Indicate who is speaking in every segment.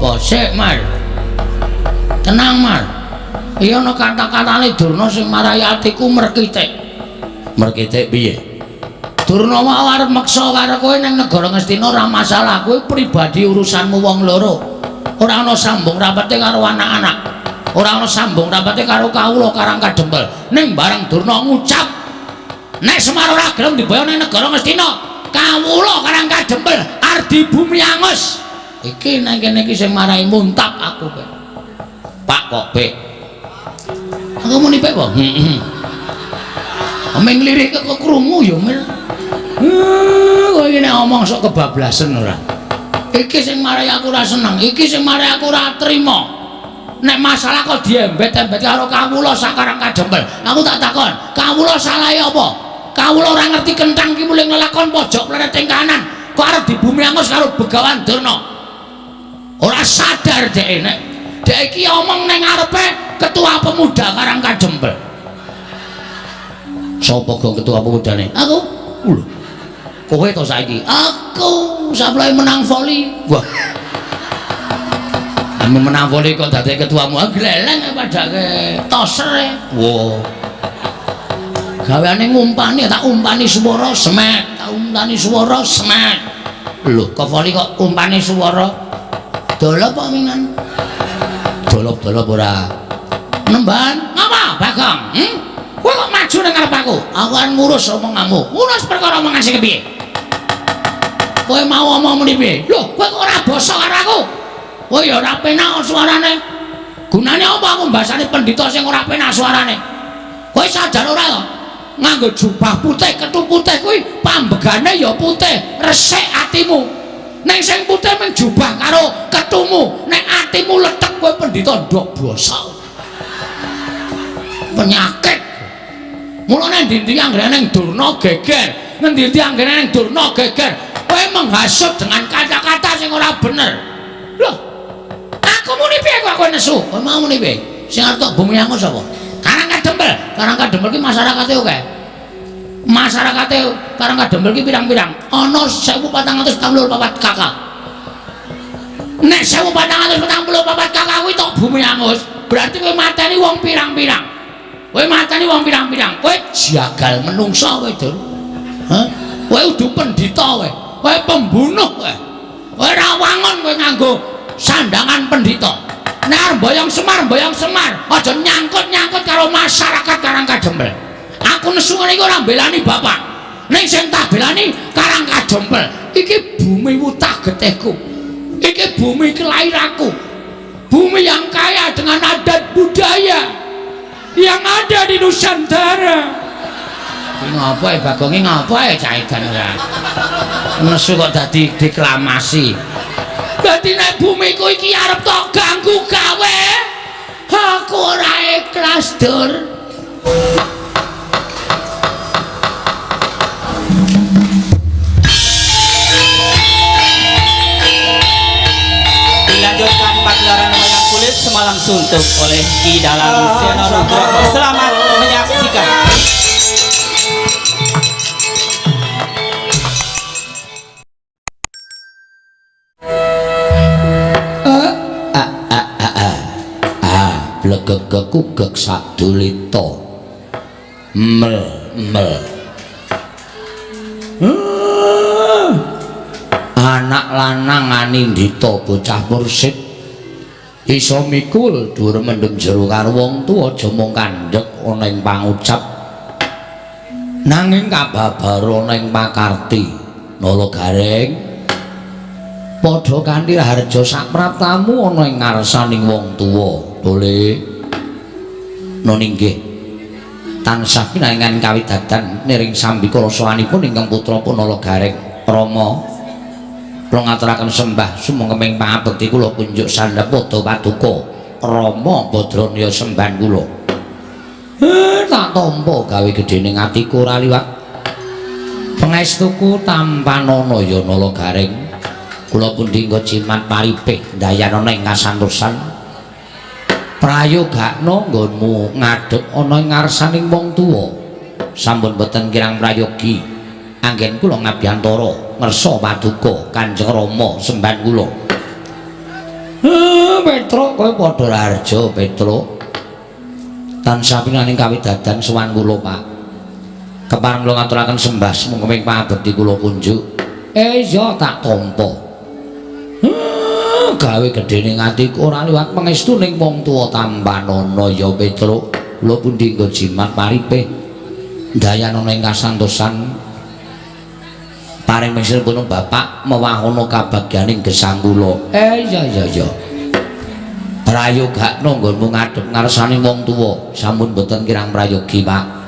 Speaker 1: Apa sik, Mar? Tenang, Mar. Iya ana kata-katane Durna sing marahi atiku merkitik. Merkitik piye? Durna mau arep meksa karo kowe ning negara Ngastina ora masalah, kowe pribadi urusanmu wong loro. Ora ana sambung rapete karo anak-anak. Ora ana sambung rapete karo kawula Karang Kadempel. Ning bareng Durna ngucap, nek Semar ora gelem diboyo ning negara Ngastina, kawula Karang Kadempel arep di bumi angus. Iki nang kene iki sing marahi muntap aku kowe. Pak kok, Bek. Aku muni Bek, Bang. Ameng lirik kok krungu ya, Mir. Kowe iki nek omong sok kebablasen ora. Iki sing marahi aku ora seneng, iki sing marahi aku ora trima. Nek masalah kok diembet-embet karo kawula Sakarang Kadempel. Aku tak takon, kawula salahe apa? Kawula ora ngerti kenthang ki mulih nglakon pojok plereting kanan. Kok arep di bumi angus karo Begawan Durna. Ora sadar dhek nek dhek iki omong ning ngarepe ketua pemuda Karang Kadempel. Sapa go ketua pemudane? Aku. Lho. Kowe to saiki? Aku saplai menang voli. Wah. Ame menang voli kok dadi ketuamu. Gleleng padake toser. Wo. Gaweane ngumpani tak umpani swara semet, tak umpani swara semet. Lho, kok voli kok umpani swara? Dolop apa mingan? Dolop-dolop ora. Nemban, ngapa Bagong? Kowe kok maju nang ngarep aku? Aku kan ngurus omonganmu. Ngurus perkara omongan sing piye? Kowe mau omong muni piye? Lho, kowe kok ora basa karo aku? Kowe ya ora penak suarane. Gunane apa aku mbasani pendhita sing ora penak suarane? Kowe sadar ora to? Nganggo jubah putih, kethu putih kuwi pambegane ya putih, resik atimu. Neng sing putih men jubah karo ketumu, nek atimu letek kowe pendhita ndok basa. Penyakit. Mulane ndi-ndi anggere ning Durna geger, ngendi-endi anggere ning Durna geger. Kowe menghasut dengan kata-kata sing ora bener. Loh. Aku muni piye kok kowe nesu? Kowe mau muni piye? Sing arep tok bumi angus sapa? Karang Kadempel. Karang Kadempel ki masyarakate akeh. Masyarakate Karang Kadempel ki pirang-pirang? Ana 1444 kakak. Nek 1444 kakak kuwi tok bumi angus, berarti kowe mateni wong pirang-pirang. Kowe mateni wong pirang-pirang. Kowe jagal menungsa kowe, Dur. Hah? Kowe udu pendhita kowe. Kowe pembunuh kowe. Kowe ora wangun kowe nganggo sandangan pendhita. Nek arep boyong Semar, aja nyangkut-nyangkut karo masyarakat Karang Kadempel. Aku nesu ngene iki ora mbelani bapak. Ning sing tak belani Karang Kadempel. Iki bumi wutah getihku. Iki bumi kelahiranku. Bumi yang kaya dengan adat budaya yang ada di Nusantara. Iki ngapa ya Bagong, iki ngapa ya caidan ora? Nesu kok dadi deklamasi. Dadi nek bumiku iki arep tok ganggu gawe, aku ora ikhlas, Dur.
Speaker 2: Dilanjutkan pagelaran wayang kulit Semalam Suntuk oleh Ki Dalang Seno Nugroho. Selamat menyaksikan.
Speaker 1: Blegegekugek sadulita mel anak lanang anindita bocah mursid iso mikul dhuwur mendem jero karo wong tuwa aja mung kandhek ana ing pangucap nanging kababar ana ing pakarti nala gareng padha kanthi harja sapraptamu ana ing ngarsaning wong tuwa. Boleh nun inggih tansah pinangan kawidadan niring sambika rasanipun ingkang putra Punala Gareng Rama kula ngaturaken sembah sumengkeming pangabekti kula kunjuk sandhapada paduka Rama Badranaya semban kula tak tampa gawe gedhening atiku ora liwat pangestuku tampanana ya Nala Gareng kula pundi nggo jimat paripih ndayanana ing kasantosan prayogakna nggonmu ngadhep ana ing ngarsaning wong tuwa sampun boten kirang prayogi anggen kula ngabyantara ngersa paduka Kanjeng Rama semban kula Petruk kowe padha raharja Petruk. Tansah pinaning kawidadan sowan kula Pak. Kepareng kula ngaturaken sembah mung pangabekti kula kunjuk. Iya tak tampa. Gawe gedene ngatiku ora liwat pangestu ning wong tuwa Tambanana ya Petruk. Kula pundi nggo jimat paripe. Dayanana ing kasantosan. Paring mengsir pun Bapak mewahono kabagyaning gesang kula. Iya. Prayogakno nggonmu ngadhep ngarsane wong tuwa sampun boten kirang prayogi Pak.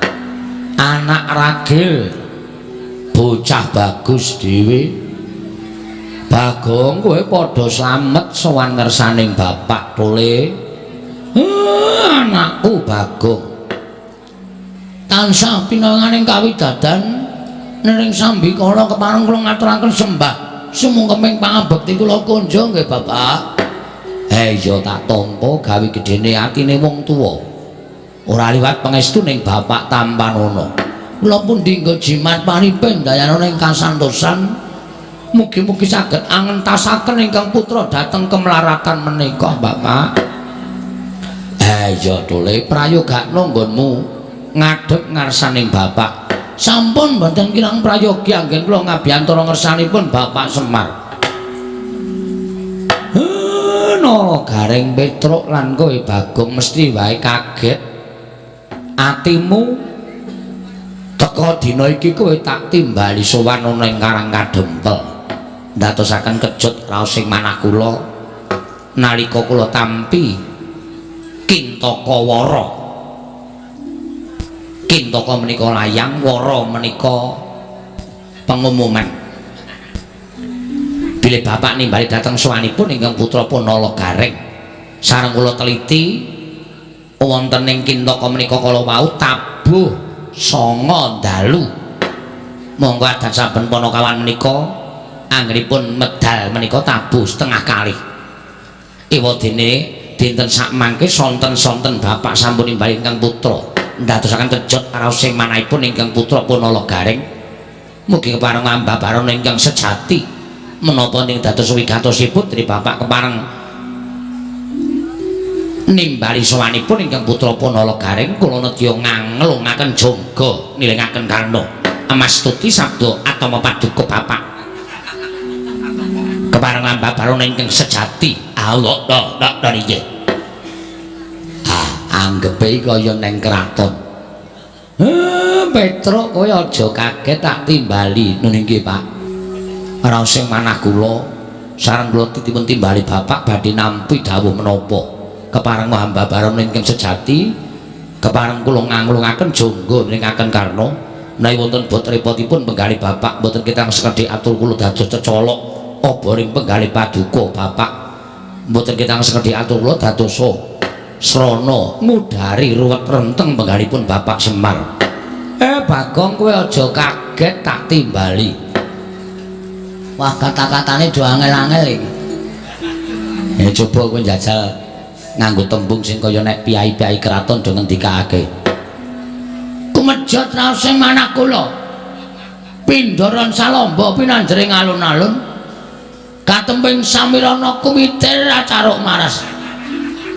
Speaker 1: Anak ragil bocah bagus dhewe. Bagong kowe padha slamet sowan ngersaning bapak tole. Anakku Bagong tansah pinanganing kawidadan nering sambikala kepareng kula ngaturaken sembah sumungkeming pangabekti kula kunjuk nggih Bapak. Iya tak tampa gawe gedene atine wong tuwa. Ora liwat pangestu ning Bapak Tambanana. Kula pun dinggo jimat paripe dayanana ing kasantosan. Mugi-mugi saged angentasaken ingkang putra dhateng kemlaratan menika Bapak. Iya tole prayogakno nggonmu ngadhep ngarsaning Bapak. Sampun mboten kirang prayogi anggen kula ngabiyantara ngersanipun Bapak Semar. Nara Gareng Petruk lan kowe Bagong mesti wae kaget. Atimu teka dina iki kowe tak timbali sowan ana ing Karang Kadempel. Ndadosaken kejut raos ing manah kula nalika kula tampi Kintaka Wara. Kintaka menika layang, Wara menika pengumuman. Bilih Bapak nimbali dhateng sowanipun ingkang putra Punala Gareng. Sareng kula teliti wonten ing Kintaka menika kala wau tabuh 9 dalu. Monggo adat saben Panakawan menika anggenipun medal menika tabuh setengah kali. Ewadene dinten sak mangke sonten-sonten Bapak sampun nimbali ingkang putra ndadosaken kejut raos sing manahipun ingkang putra Punala Gareng. Mugi kepareng ambabarana ingkang sejati. Menapa ning dados wigatosipun dari Bapak kepareng nimbali sowanipun ingkang putra Punala Gareng kula nedya nganglungaken jangga nilingaken karna amastuti sabda atama paduka Bapak kepareng ambabarana ingkang sejati. Allah dak nggih. Anggepe kaya neng kraton. Petruk kowe aja kaget tak timbali nun nggih Pak. Raos sing manah kula sareng kula titipun timbali Bapak badhe nampi dawuh menapa kepareng ambabarana ingkang sejati kepareng kula nganglungaken jangga ningaken karna menawi wonten bot repotipun penggalih Bapak mboten kirang sekedhik atur kula dados cecolok oboring penggalih paduka Bapak mboten kirang sekedhik atur kula dados srana ngudari ruwet renteng penggalihipun Bapak Semar. Bagong kowe aja kaget tak timbali. Wah kata-katane do angel-angel iki. Ya coba kowe njajal nganggo tembung sing kaya nek piyai-piyai kraton do ngendikake. Kumejot raos sing manah kula. Pindharan salamba pinanjering alun-alun. Katemping samirana kumitir acaruk maras.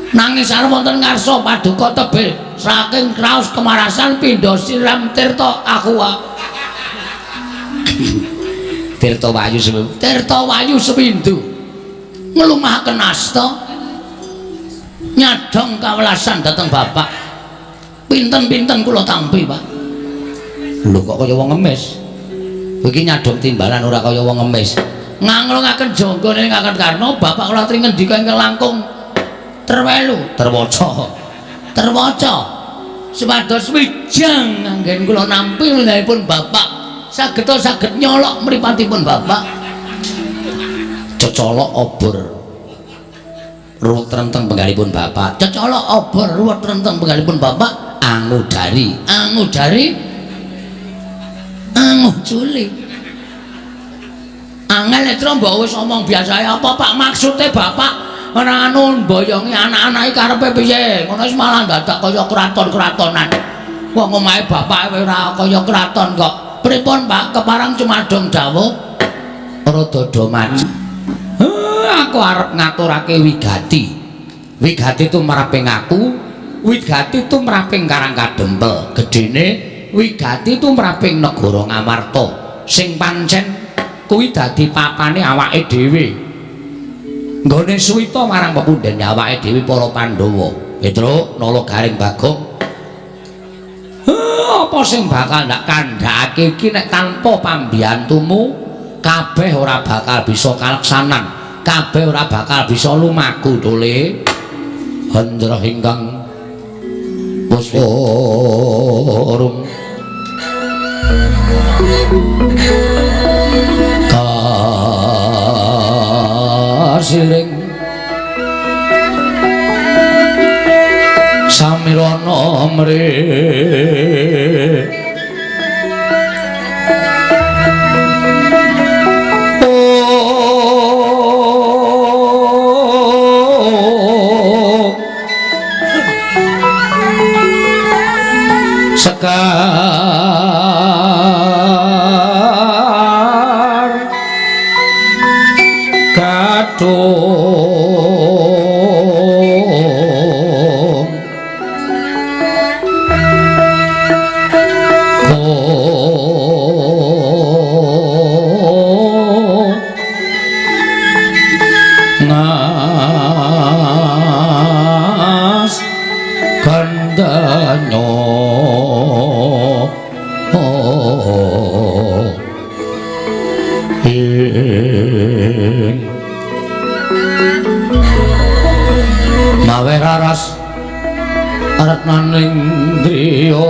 Speaker 1: Nanging sareng wonten ngarsa paduka tebih saking kraos kemarasan pindha siram tirta aqua. Tirta Wayu Sepindu nglumahaken asta nyadhong kawelasan dhateng Bapak. Pinten-pinten kula tampi Pak. Lho kok kaya wong ngemis. Iki nyadhong timbalan ora kaya wong ngemis. Nganglungaken jangga ningaken karna Bapak kula atring ngendika ingkang langkung terwaca supados wijang anggen kula nampi menaipun Bapak saged nyolok mripatipun Bapak cecolok obor ruwet renteng penggalipun Bapak cecolok obor ruwet renteng penggalipun Bapak angudari angujuli angel letro mbok wis omong biasa apa Pak maksude Bapak ora anu mboyongi anak-anake karepe piye ngono wis malah dadak kaya kraton-kratonan wong omahe Bapak ora kaya kraton kok. Pripun Pak keparang cumadong dawuh rada maju. Aku arep ngaturake wigati wigati tumraping aku, wigati tumraping Karang Kadempel, gedene wigati tumraping negara Ngamarta sing pancen kuwi dadi papane awake dhewe. Nggone suwita marang pepundhen awake dhewe para Pandhawa. Petruk nala Garing Bagong. Apa sing bakal ndak kandhakake iki nek tanpa pambiyantumu kabeh ora bakal bisa kaleksanan, kabeh ora bakal bisa lumaku tole. Handra ingkang pusparum kasiring samirana mre sekar kadung ngas kandanyo mawe raras ratnaning driya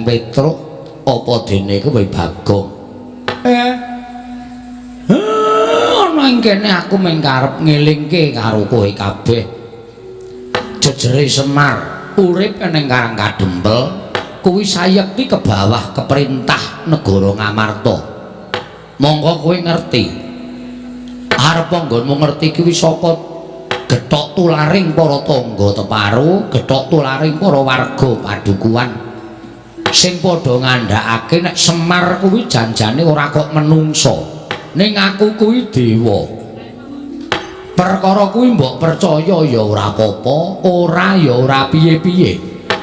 Speaker 1: Petruk apa dene kowe Bagong? Ana ing kene aku mung karep ngelingke karo kowe kabeh. Jejere Semar urip ning Karang Kadempel kuwi sayekti ke bawah keperintah negara Ngamarta. Monggo kowe ngerti. Arep nggonmu ngerti kuwi saka gethok tularing para tangga teparo, gethok tularing para warga padukuhan. Sing padha ngandhakake nek Semar kuwi janjane ora kok menungso ning aku kuwi dewa. Perkara kuwi mbok percaya ya ora apa-apa, ora ya ora piye-piye.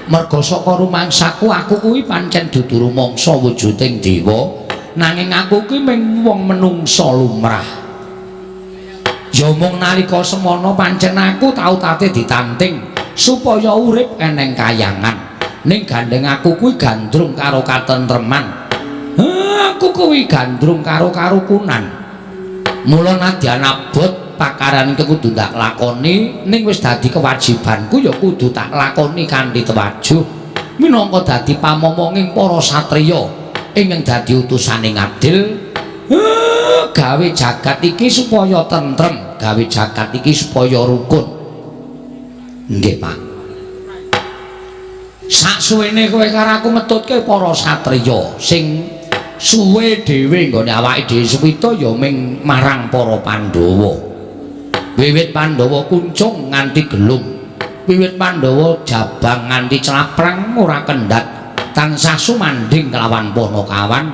Speaker 1: Merga saka rumangsaku aku kuwi pancen dudu rumangsa wujuding dewa, nanging aku kuwi mung wong menungsa lumrah. Ya mung nalika semana pancen aku tau tate ditanting supaya urip eneng kayangan. Ning gandeng aku kuwi gandrung karo katentreman. Aku kuwi gandrung karo karukunan. Mula nadyan abot pakaran iki kudu tak lakoni, ning wis dadi kewajibanku ya kudu tak lakoni kanthi tewajuh. Minangka dadi pamomonging para satriya ingkang dadi utusaning adil, gawe jagat iki supaya tentrem, gawe jagat iki supaya rukun. Nggih, Pak. Saksuwene kowe karo aku metutke para satriya sing suwe dhewe nggone awake dhewe suwita ya ming marang para Pandhawa. Wiwit Pandhawa kuncung nganti gelung, wiwit Pandhawa jabang nganti celaprang ora kendhat, tansah sumanding kelawan Panakawan,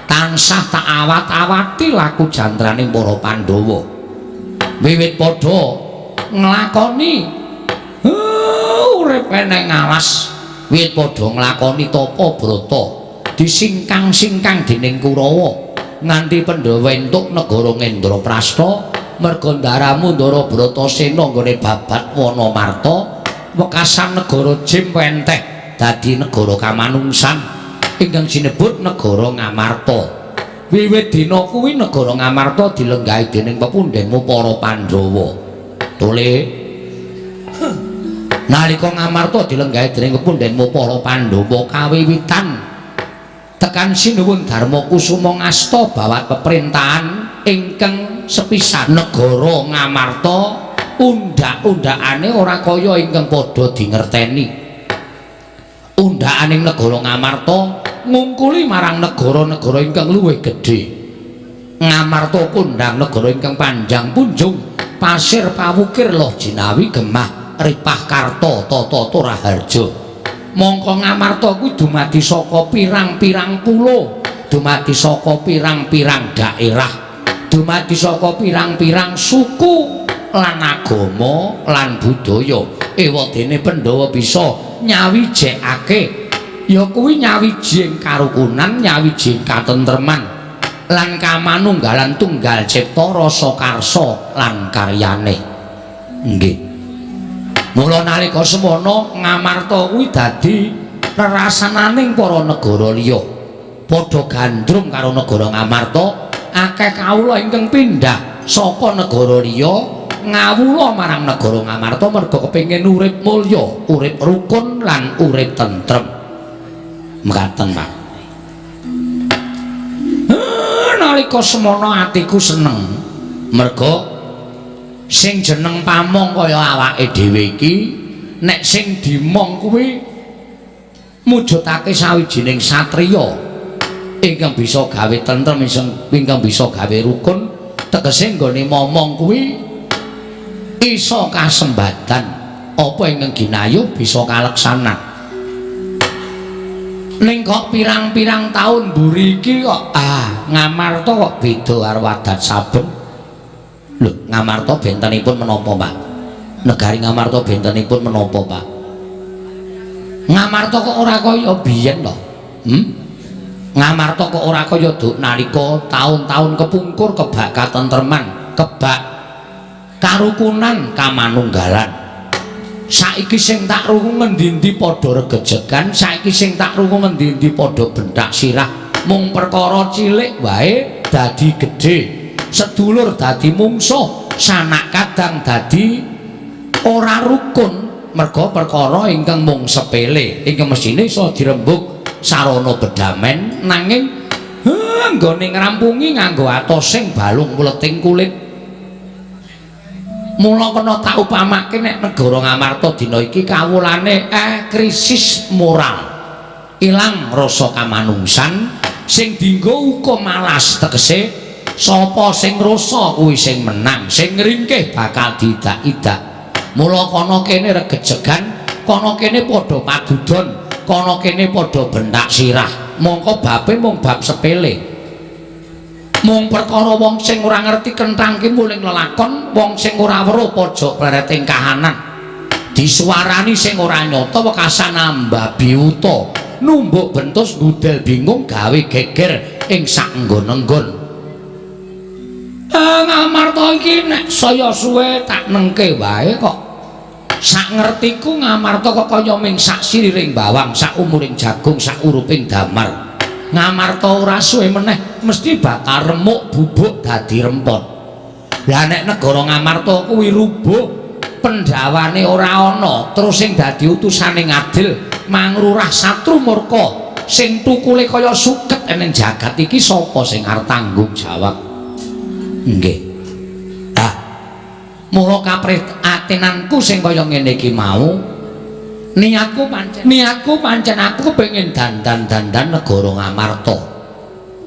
Speaker 1: tansah tak awat-awati laku jantraning para Pandhawa. Wiwit padha nglakoni urip eneng alas, wiwit padha nglakoni tapa brata disingkang-singkang dening Kurawa nganti Pandhawa entuk negara Ngendraprasta merga ndaramu Ndara Bratasena nggone babat Wanamarta wekasan negara Jimpenteh dadi negara kamanungsan ingkang sinebut negara Ngamarta. Wiwit dina kuwi negara Ngamarta dilenggahi dening pepundhenmu para Pandhawa. Tole nalika Ngamarta dilenggahi dening pepundhenmu para Pandhawa kawiwitan tekan sinuwun Darma Kusuma ngasta bawat peperintahan ingkang sepisan negara Ngamarta undak-undakane ora kaya ingkang padha dingerteni. Undakaning negara Ngamarta ngungkuli marang negara-negara ingkang luwih gedhe. Ngamarta kondhang negara ingkang panjang punjung pasir pawukir loh jinawi gemah ripah karta tata raharja. Mongko Ngamarta kuwi dumadi saka pirang-pirang pulo, dumadi saka pirang-pirang daerah, dumadi saka pirang-pirang suku lan agama lan budaya. Ewadene Pandhawa bisa nyawijekake ya kuwi nyawijing karukunan, nyawijing katentreman lan kamanunggalan tunggal cipta rasa karsa lan karyane. Nggih. Mula nalika semana Ngamarta kuwi dadi rerasananing para negara liya. Padha gandrung karo negara Ngamarta, akeh kawula ingkang pindah saka negara liya ngawula marang negara Ngamarta merga kepengin urip mulya, urip rukun lan urip tentrem. Mekaten, Pak. Nalika semana atiku seneng merga sing jeneng pamong kaya awake dhewe iki nek sing dimong kuwi mujudake sawijining satriya ingkang bisa gawe tentrem, ingkang bisa gawe rukun, tegese nggone momong kuwi isa kasembadan apa ingkang ginayuh bisa kaleksanan. Ning kok pirang-pirang taun mburi iki kok Ngamarta kok beda karo Wadat Saben. Lho, Ngamarta bentenipun menapa, Pak? Negari Ngamarta bentenipun menapa, Pak? Ngamarta kok ora kaya biyen lho. Ngamarta kok ora kaya duk nalika taun-taun kepungkur kebak katentreman, kebak karukunan, kamanunggalan. Saiki sing tak rungu ngendi-endi padha regejegan, saiki sing tak rungu ngendi-endi padha bentak sirah, mung perkara cilik wae dadi gedhe. Sedulur dadi mungsuh, sanak kadang dadi ora rukun merga perkara ingkang mung sepele ingkang mesine iso dirembug sarana bedamen nanging nggone ngrampungi nganggo atosing balung kuleting kulit. Mula kena tak upamake nek negara Ngamarta dina iki kawulane krisis moral, ilang rasa kamanungsan, sing dienggo uga malas tegese sapa sing rasa kuwi sing menang, sing ngringkih bakal didak-idak. Mula kono kene regejegan, kono kene padha padudon, kono kene padha bentak sirah. Mongko babe mung bab sepele. Mung perkara wong sing ora ngerti kenthang ki muling lelakon, wong sing ora weruh pojok plereting kahanan. Disuarani sing ora nyata wekasan nambah biuta, numbuk bentus ngudel bingung gawe geger ing sak nggon-nggon. Ngamarta iki nek saya suwe tak nengke wae kok. Sak ngertiku Ngamarta kok kaya ming sak siriring bawang, sak umuring jagung, sak uruping damar. Ngamarta ora suwe meneh mesti bakal remuk bubuk dadi rempon. Lah nek negara Ngamarta kuwi rubuh, pendhawane ora ana, terus sing dadi utusane ngadil mangrurah satru murka, sing tukule kaya suket ning jagat iki sapa sing arep tanggung jawab? Nggih. Mula kaprihatinanku sing kaya ngene iki mau, niatku pancen aku kepengin dandan-dandan negara Ngamarta.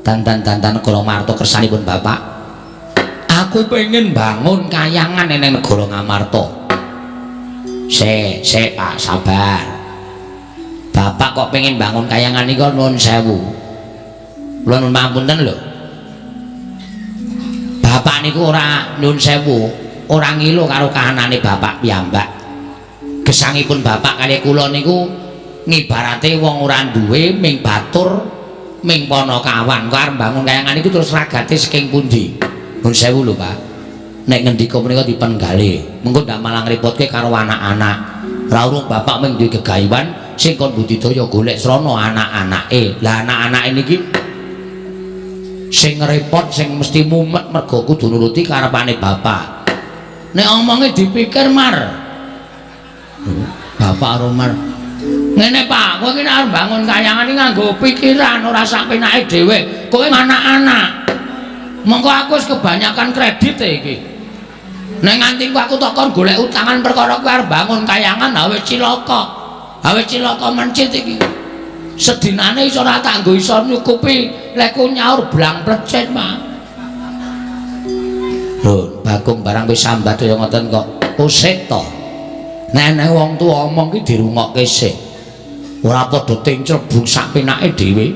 Speaker 1: Dandan-dandan negara Ngamarta kersanipun Bapak. Aku pengen bangun kayangan ning negara Ngamarta. Sik Pak, sabar. Bapak kok pengen bangun kayangan niku nuwun sewu. Kula nuwun pangapunten lho. Bapak niku ora nyun sewu, ora ngilu karo kahanane bapak piyambak. Gesangipun bapak kali kula niku ngibarate wong ora duwe ming batur ming panakawan. Kok arep bangun kayangan iki terus ragate saking pundi? Nyun sewu lho, Pak. Nek ngendika menika dipenggale, mengko ndak malah ngrepotke karo anak-anak. Ra urung bapak mung duwe gegayuhan sing kon budidaya golek srana anak-anake. Lah anak-anake niki sing repot, sing mesti mumet mergo kudu nuruti karepane bapak. Nek omonge dipikir mar, bapak Romar Ngene Pak, kowe iki arep bangun kayangan iki nganggo pikiran ora sak penake dhewe. Kowe anak-anak. Mengko aku wis kebanyakan kredit iki. Nek nganti aku takon golek utangan perkara kowe arep bangun kayangan wis cilaka. Wis cilaka mencit iki. Sedinane iso ora tak nggo iso nyukupi lek ku nyaur blang plecet, Pak. Lho, Bagong barang wis sambat kaya ngoten kok. Usik to. Nek wong tuwa omong ki dirungokke sik. Ora padha tincrebung sak penake dhewe.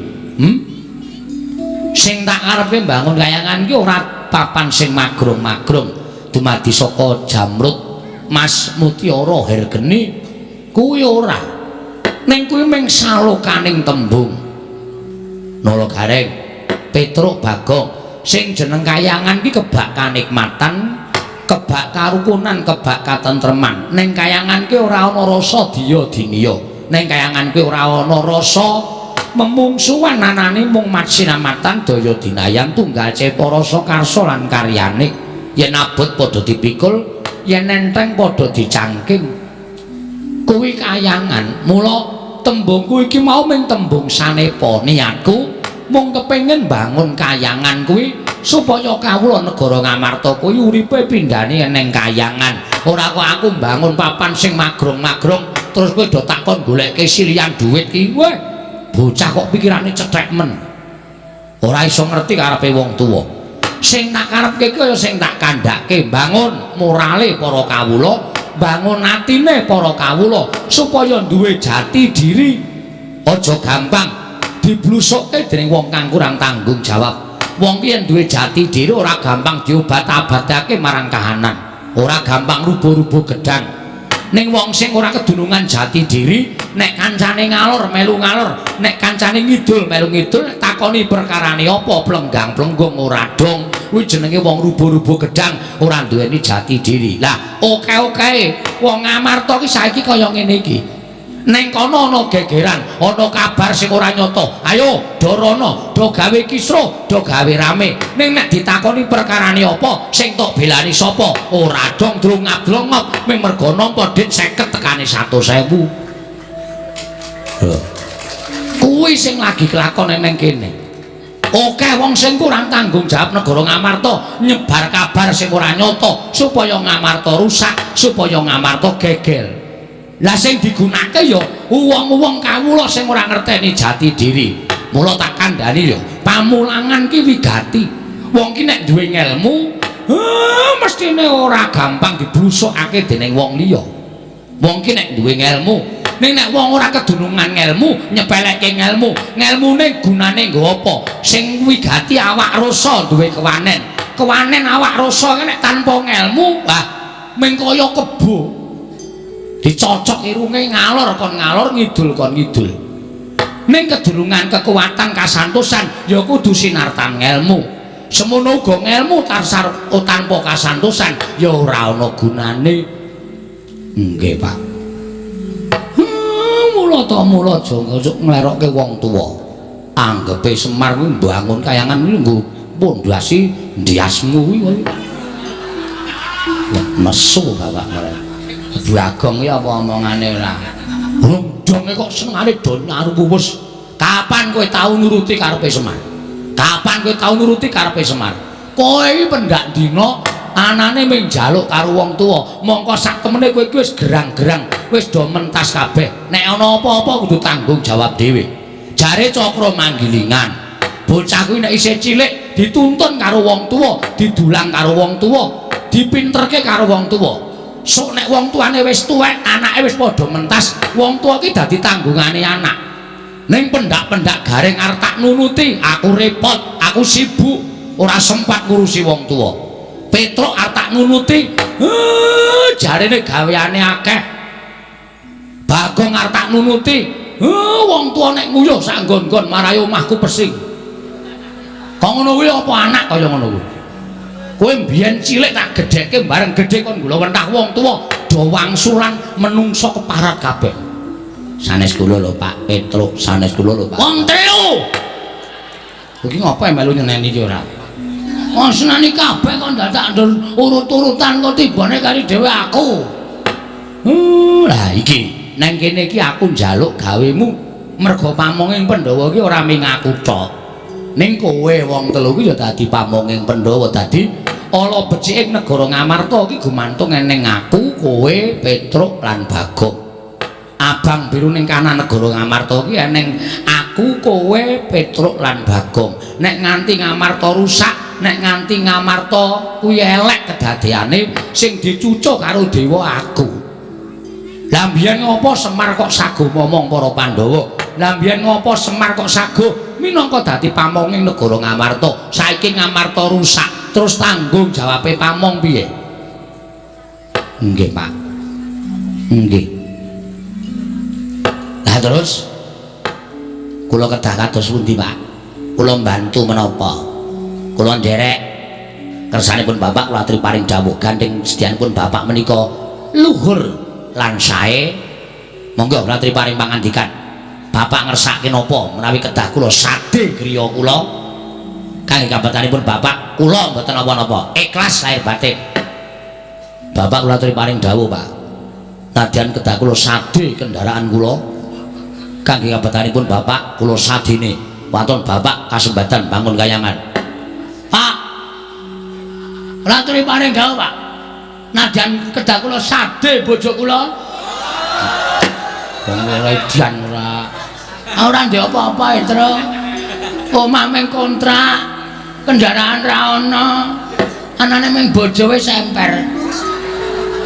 Speaker 1: Sing tak karepe bangun kayangan ki ora papan sing magrung-magrung dumadi saka Jamrut Mas Mutiara Hergeni kuwi ora ning kuwi mung salokaning tembung Nala Gareng Petruk Bagong sing jeneng kayangan ki kebak kanikmatan kebak karukunan kebak katentreman ning kayangan ki ora ana rasa diya diniya ning kayangan ki ora ana rasa memungsuhan anane mung matsinamatan daya dinayan tunggal cepa rasa karsa lan karyane yen abot padha dipikul yen enteng padha dicangking kuwi kayangan mula tembungku iki mau mung tembung sanepa niatku mung kepengin bangun kayangan kuwi supaya kawula negara Ngamarta kuwi uripe pindhane ning kayangan ora kok aku bangun papan sing magrong-magrong terus kowe do takon goleke silihan dhuwit ki weh bocah kok pikirane cethek men ora iso ngerti karepe wong tuwa sing tak karepke kaya sing tak kandhake bangun morale para kawula bangun atine para kawula supaya duwe jati diri aja gampang diblusukke dening wong kang kurang tanggung jawab wong ki yen duwe jati diri ora gampang diobat-abadake marang kahanan ora gampang rubuh-rubuh gedang ning wong sing ora kedunungan jati diri nek kancane ngalor melu ngalor nek kancane ngidul melu ngidul nek takoni perkarane apa plenggang plenggung ora dong kuwi jenenge wong rubuh-rubuh gedang ora duweni jati diri lah oke wong Ngamarta ki saiki kaya ngene iki ning kono ana gegeran ana kabar sing ora nyata ayo dorono do gawe kisruh do gawe rame ning nek ditakoni perkarane apa sing tok belani sapa ora dong drungap-drungop ming mergo nampa dit 50 tekane 100.000 lho kuwi sing lagi kelakon ning kene oke wong sing kurang tanggung jawab negara Ngamarta nyebar kabar sing ora nyata supaya Ngamarta rusak supaya Ngamarta geger lah sing digunakake ya wong-wong kawula sing ora ngerteni jati diri mula tak kandhani ya pamulangan ki wigati wong ki nek duwe ngelmu mestine ora gampang dibrusukake dening wong liya wong ki nek duwe ngelmu ning nek wong ora kedunungan ngelmu nyepelekke ngelmune gunane nggo apa sing wigati awak rasa duwe kewanen awak rasa nek tanpa ngelmu wah mung kaya kebo dicocok irunge ngalor kon ngalor ngidul kon ngidul ning kedurungan kekuatan kasantosan ya kudu sinartan ngelmu semono uga ngelmu tarsar tanpa kasantosan ya ora ana gunane nggih Pak mula aja nglerokke wong tuwa anggepe Semar kuwi mbangun kayangan kuwi nggo pondasi ndiasmu kuwi mesu bapak mereka Bagong iki apa omongane ora ndonge kok senengane do nyaru wis kapan kowe tau nuruti karepe Semar kapan kowe tau nuruti karepe Semar kowe iki pendak dina anane mung njaluk karo wong tuwa mongko sak temene kowe iki wis gerang-gerang wis do mentas kabeh nek ana apa-apa kudu tanggung jawab dhewe jare Cakra Manggilingan bocah kuwi nek isih cilik dituntun karo wong tuwa didulang karo wong tuwa dipinterke karo wong tuwa sok nek wong tuane wis tuwek anake wis padha mentas wong tuwa ki dadi tanggungane anak ning pendak-pendak garing arep tak nunuti aku repot aku sibuk ora sempat ngurusi wong tuwa Petruk arep tak nunuti jarene gaweane akeh Bagong arep tak nunuti wong tuwa nek nguyuh sak nggon-nggon marahi omahku pesing kok ngono kuwi apa anak kaya ngono kuwi kowe mbiyen cilik tak gedhekke bareng gedhe kon kula wentah wong tuwa do wangsulan menungso keparat kabeh sanes kula lho Pak Petruk sanes kula lho Pak wong telu iki ngapa melu nyeneni iki ora senani kabeh kon dadak urut-urutan kok tibane kari dhewe aku lah iki nang kene iki aku njaluk gawemu mergo pamonging Pandhawa iki ora ming aku tok. Ning kowe wong telu iki ya dadi pamonging Pandhawa, dadi ala becike negara Ngamarta iki gumantung eneng aku, kowe, Petruk lan Bagong. Abang biru ning kanan negara Ngamarta iki eneng aku, kowe, Petruk lan Bagong. Nek nganti Ngamarta rusak, nek nganti Ngamarta kuwi elek kedadeane, sing dicucuk karo dewa aku. Lah mbiyen ngopo Semar kok sago momong para Pandhawa? Lah mbiyen ngopo Semar kok sago minangka dadi pamonging negara Ngamarta? Saiki Ngamarta rusak, terus tanggung jawabe pamong piye? Nggih, Pak. Nggih. Lah terus kula kedah kados pundi, Pak? Kula mbantu menapa? Kula nderek kersanipun Bapak kula aturi paring dawuh gandeng sedyanipun Bapak menika luhur lan sae. Monggo kula aturi paring pangandikan. Bapak ngersake napa menawi kedah kula sade griya kula kangge kabatanipun Bapak kula mboten napa-napa, ikhlas lahir batin. Bapak kula aturi paring dawuh, Pak. Nadyan kedah kula sade kendaraan kula kangge kabatanipun Bapak kula sadene waton Bapak kasembatan bangun kayangan. Pak, kula aturi paring dawuh, Pak. Nadyan kedah kula sade bojo kula. Wong edan ora ndek apa-apa, Tru. Omah meng kontrak, kendaraan ra ono. Anane meng bojo wis semper.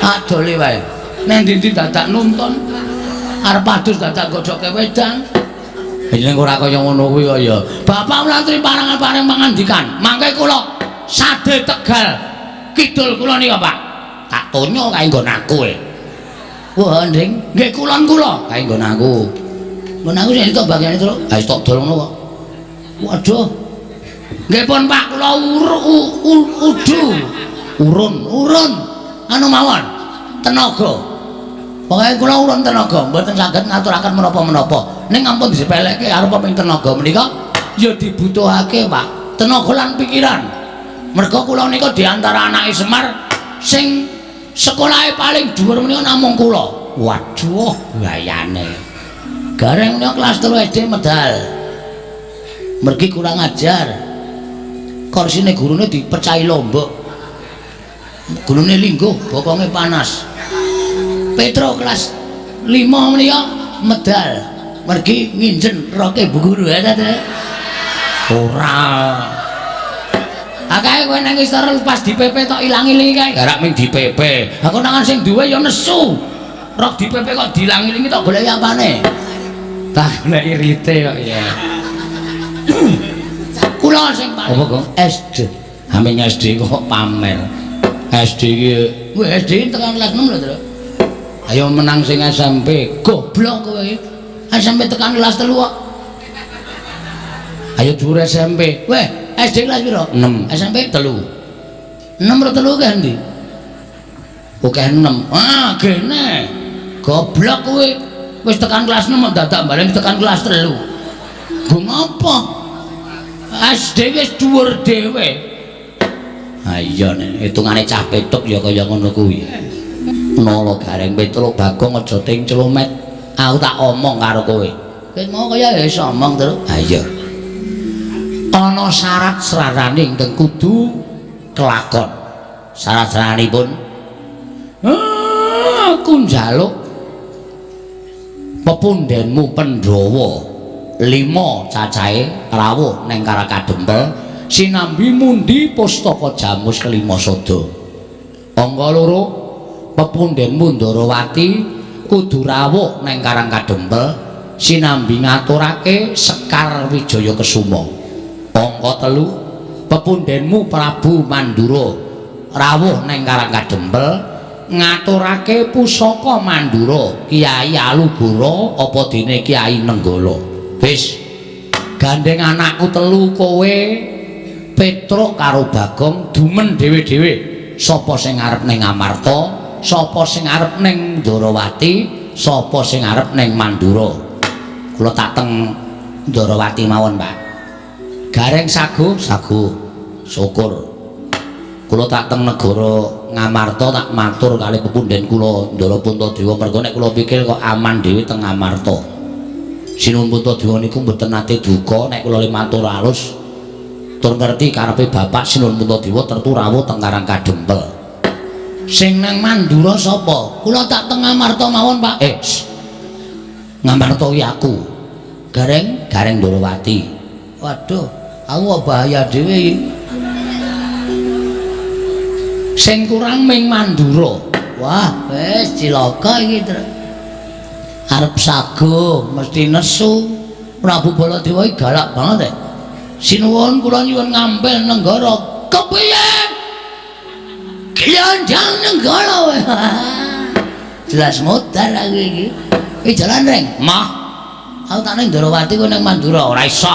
Speaker 1: Adole wae. Nek ndi dadak nuntun arep adus dadak godhoke wedang. Yen ora kaya ngono kuwi kaya. Bapak kula aturi paring pangandikan. Mangke kula sade Tegal kidul kula nika, Pak. Tak tonyo kae nggon aku e. Wah, Ndring, nggih kulon kula kae nggon aku. Nggon aku sing tok bagian itu. Ha wis tok dol ngono kok. Waduh. Nggih pun Pak, kula urun anu mawon tenaga. Pokoke kula urun tenaga, mboten saged ngaturaken menapa-menapa. Ning ampun disepelekke arep ping tenaga menika ya dibutuhake, Pak. Tenaga lan pikiran. Mergo kula nika di antara anake Semar sing sekolahe paling dhuwur menika namung kula. Waduh, gayane. Gareng menika kelas 3 SD medal. Mergi kurang ajar. Korsine gurune dipecahi lombok. Gurune lingguh, bokonge panas. Petro kelas 5 menika medal. Mergi nginjen roke bu guru ya ta. Ora. Akae kowe nang isor pas dipepe tok ilang-ilingi kae. Garak ming dipepe. Aku nangan sing duwe ya nesu. Rok dipepe kok dilang-ilingi tok goleki apane? Tak goleki rite kok ya. Kula sing paling. Apa kok? SD. Aming SD kok pamer. SD iki wis SD tekan kelas 6 lho, Tru. Ayo menang sing SMP. Goblok kowe iki. SMP tekan kelas 3 kok. Ayo dhuwur SMP. Weh, SD kelas piro? 6. SMP 3. 6 ro 3 ke ndi? Oke 6. Ah, gene. Goblok kowe. Wis tekan kelas 6 dadak bareng tekan kelas 3. Go ngopo? SD wis dhuwur dhewe. Ha iya nek hitungane cah petuk ya kaya ngono kuwi. Nolo gareng Petruk Bagong aja ting celomet. Aku tak omong karo kowe. Kowe mau kaya wis omong terus. Ha iya. Ana syarat-syarane ingkang kudu kelakon. Syarat-syaratipun aku njaluk pepundhenmu Pandhawa 5 cacahe rawuh ning Karakadempel sinambi mundi pustaka Jamus kelima sada. Angka 2 pepundhenmu Ndarawati kudu rawuh ning Karakadempel sinambi ngaturake Sekar Wijaya Kesuma. Angka 3 pepundhenmu Prabu Mandura rawuh ning Karakadempel ngaturake pusaka Mandura Kiai Alubara apa dene Kiai Nenggala. Wis gandeng anakku 3 kowe Petruk karo Bagong dumen dhewe-dhewe sapa sing arep ning Ngamarta, sapa sing arep ning Ndarawati, sapa sing arep ning Mandura. Kula tak teng Ndarawati mawon, Pak. Gareng sagu syukur. Kula tak teng negara Ngamarta tak matur kalih pepundhen kula Ndara Puntadewa mergo nek kula pikir kok aman dhewe teng Ngamarta. Sinuwun Puntadewa niku mboten nate duka nek kula matur alus tur ngerti karepe Bapak Sinuwun Puntadewa tertu rawuh teng Karang Kadempel. Sing nang Mandura sapa? Kula tak teng Ngamarta mawon, Pak. Ngamarta kuwi aku. Gareng Ndorowati. Waduh, aku bahaya dhewe iki. Sing kurang ming Mandura. Wah, wis cilaka iki, arep sago mesti nesu. Prabu Baladewa iki galak banget. Sinuwun kula nyuwun ngampil nenggara. Kepiye? Glanjang nenggara wae. Jelas modar aku iki. Iki jalan reng. Mah. Aku tak ning Ndorowati ku ning Mandura ora iso.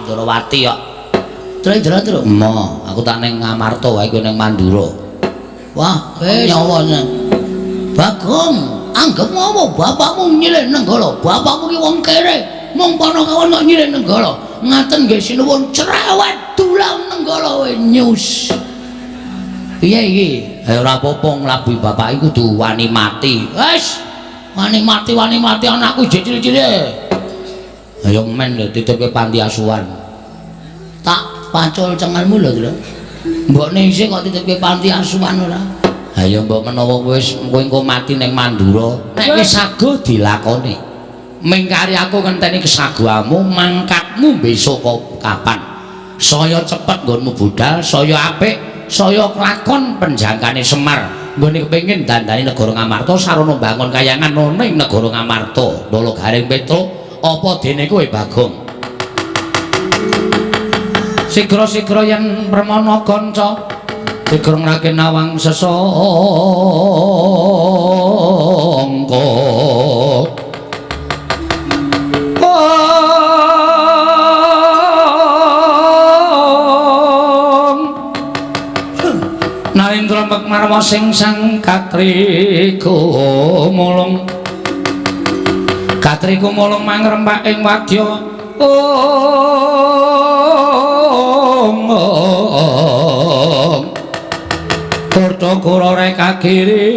Speaker 1: Ndorowati kok. Terus jalan terus. Mah, aku tak ning Ngamarta wae ku ning Mandura. Wah, wis nyawanya. Bagong, anggap ngopo bapakmu nyilih nenggala. Bapakmu ki wong kere. Mung Panakawan kok nyilih nenggala. Ngaten nggih sinuwun cerewet dulang nenggala wae nyus. Piye iki? Ora apa-apa nglabuhi bapak iku kudu wani mati. Wis, wani mati anakku cilik-cilik. Ayo men lho titipke panti asuhan. Tak pacul cengelmu lho. Mbokne isih kok titipke panti asuhan ora? Ayo mbok menawa wis kowe engko mati ning Mandura, nek wis sago dilakoni. Mingkari aku ngenteni kesaguamu, mangkatmu besok kapan. Saya cepet nggonmu budal, saya apik, saya kelakon penjangkane Semar. Nggone kepengin dandani negara Ngamarta sarana bangun kayangan ning negara Ngamarta. Ndala Garing Petruk apa dene kowe Bagong? Sigra-sigra yen permana kanca sigra ngrake nawang sesangka. Narendra Marwa sing sang katriku mulung mangrembak ing wadya Portokura reka kiri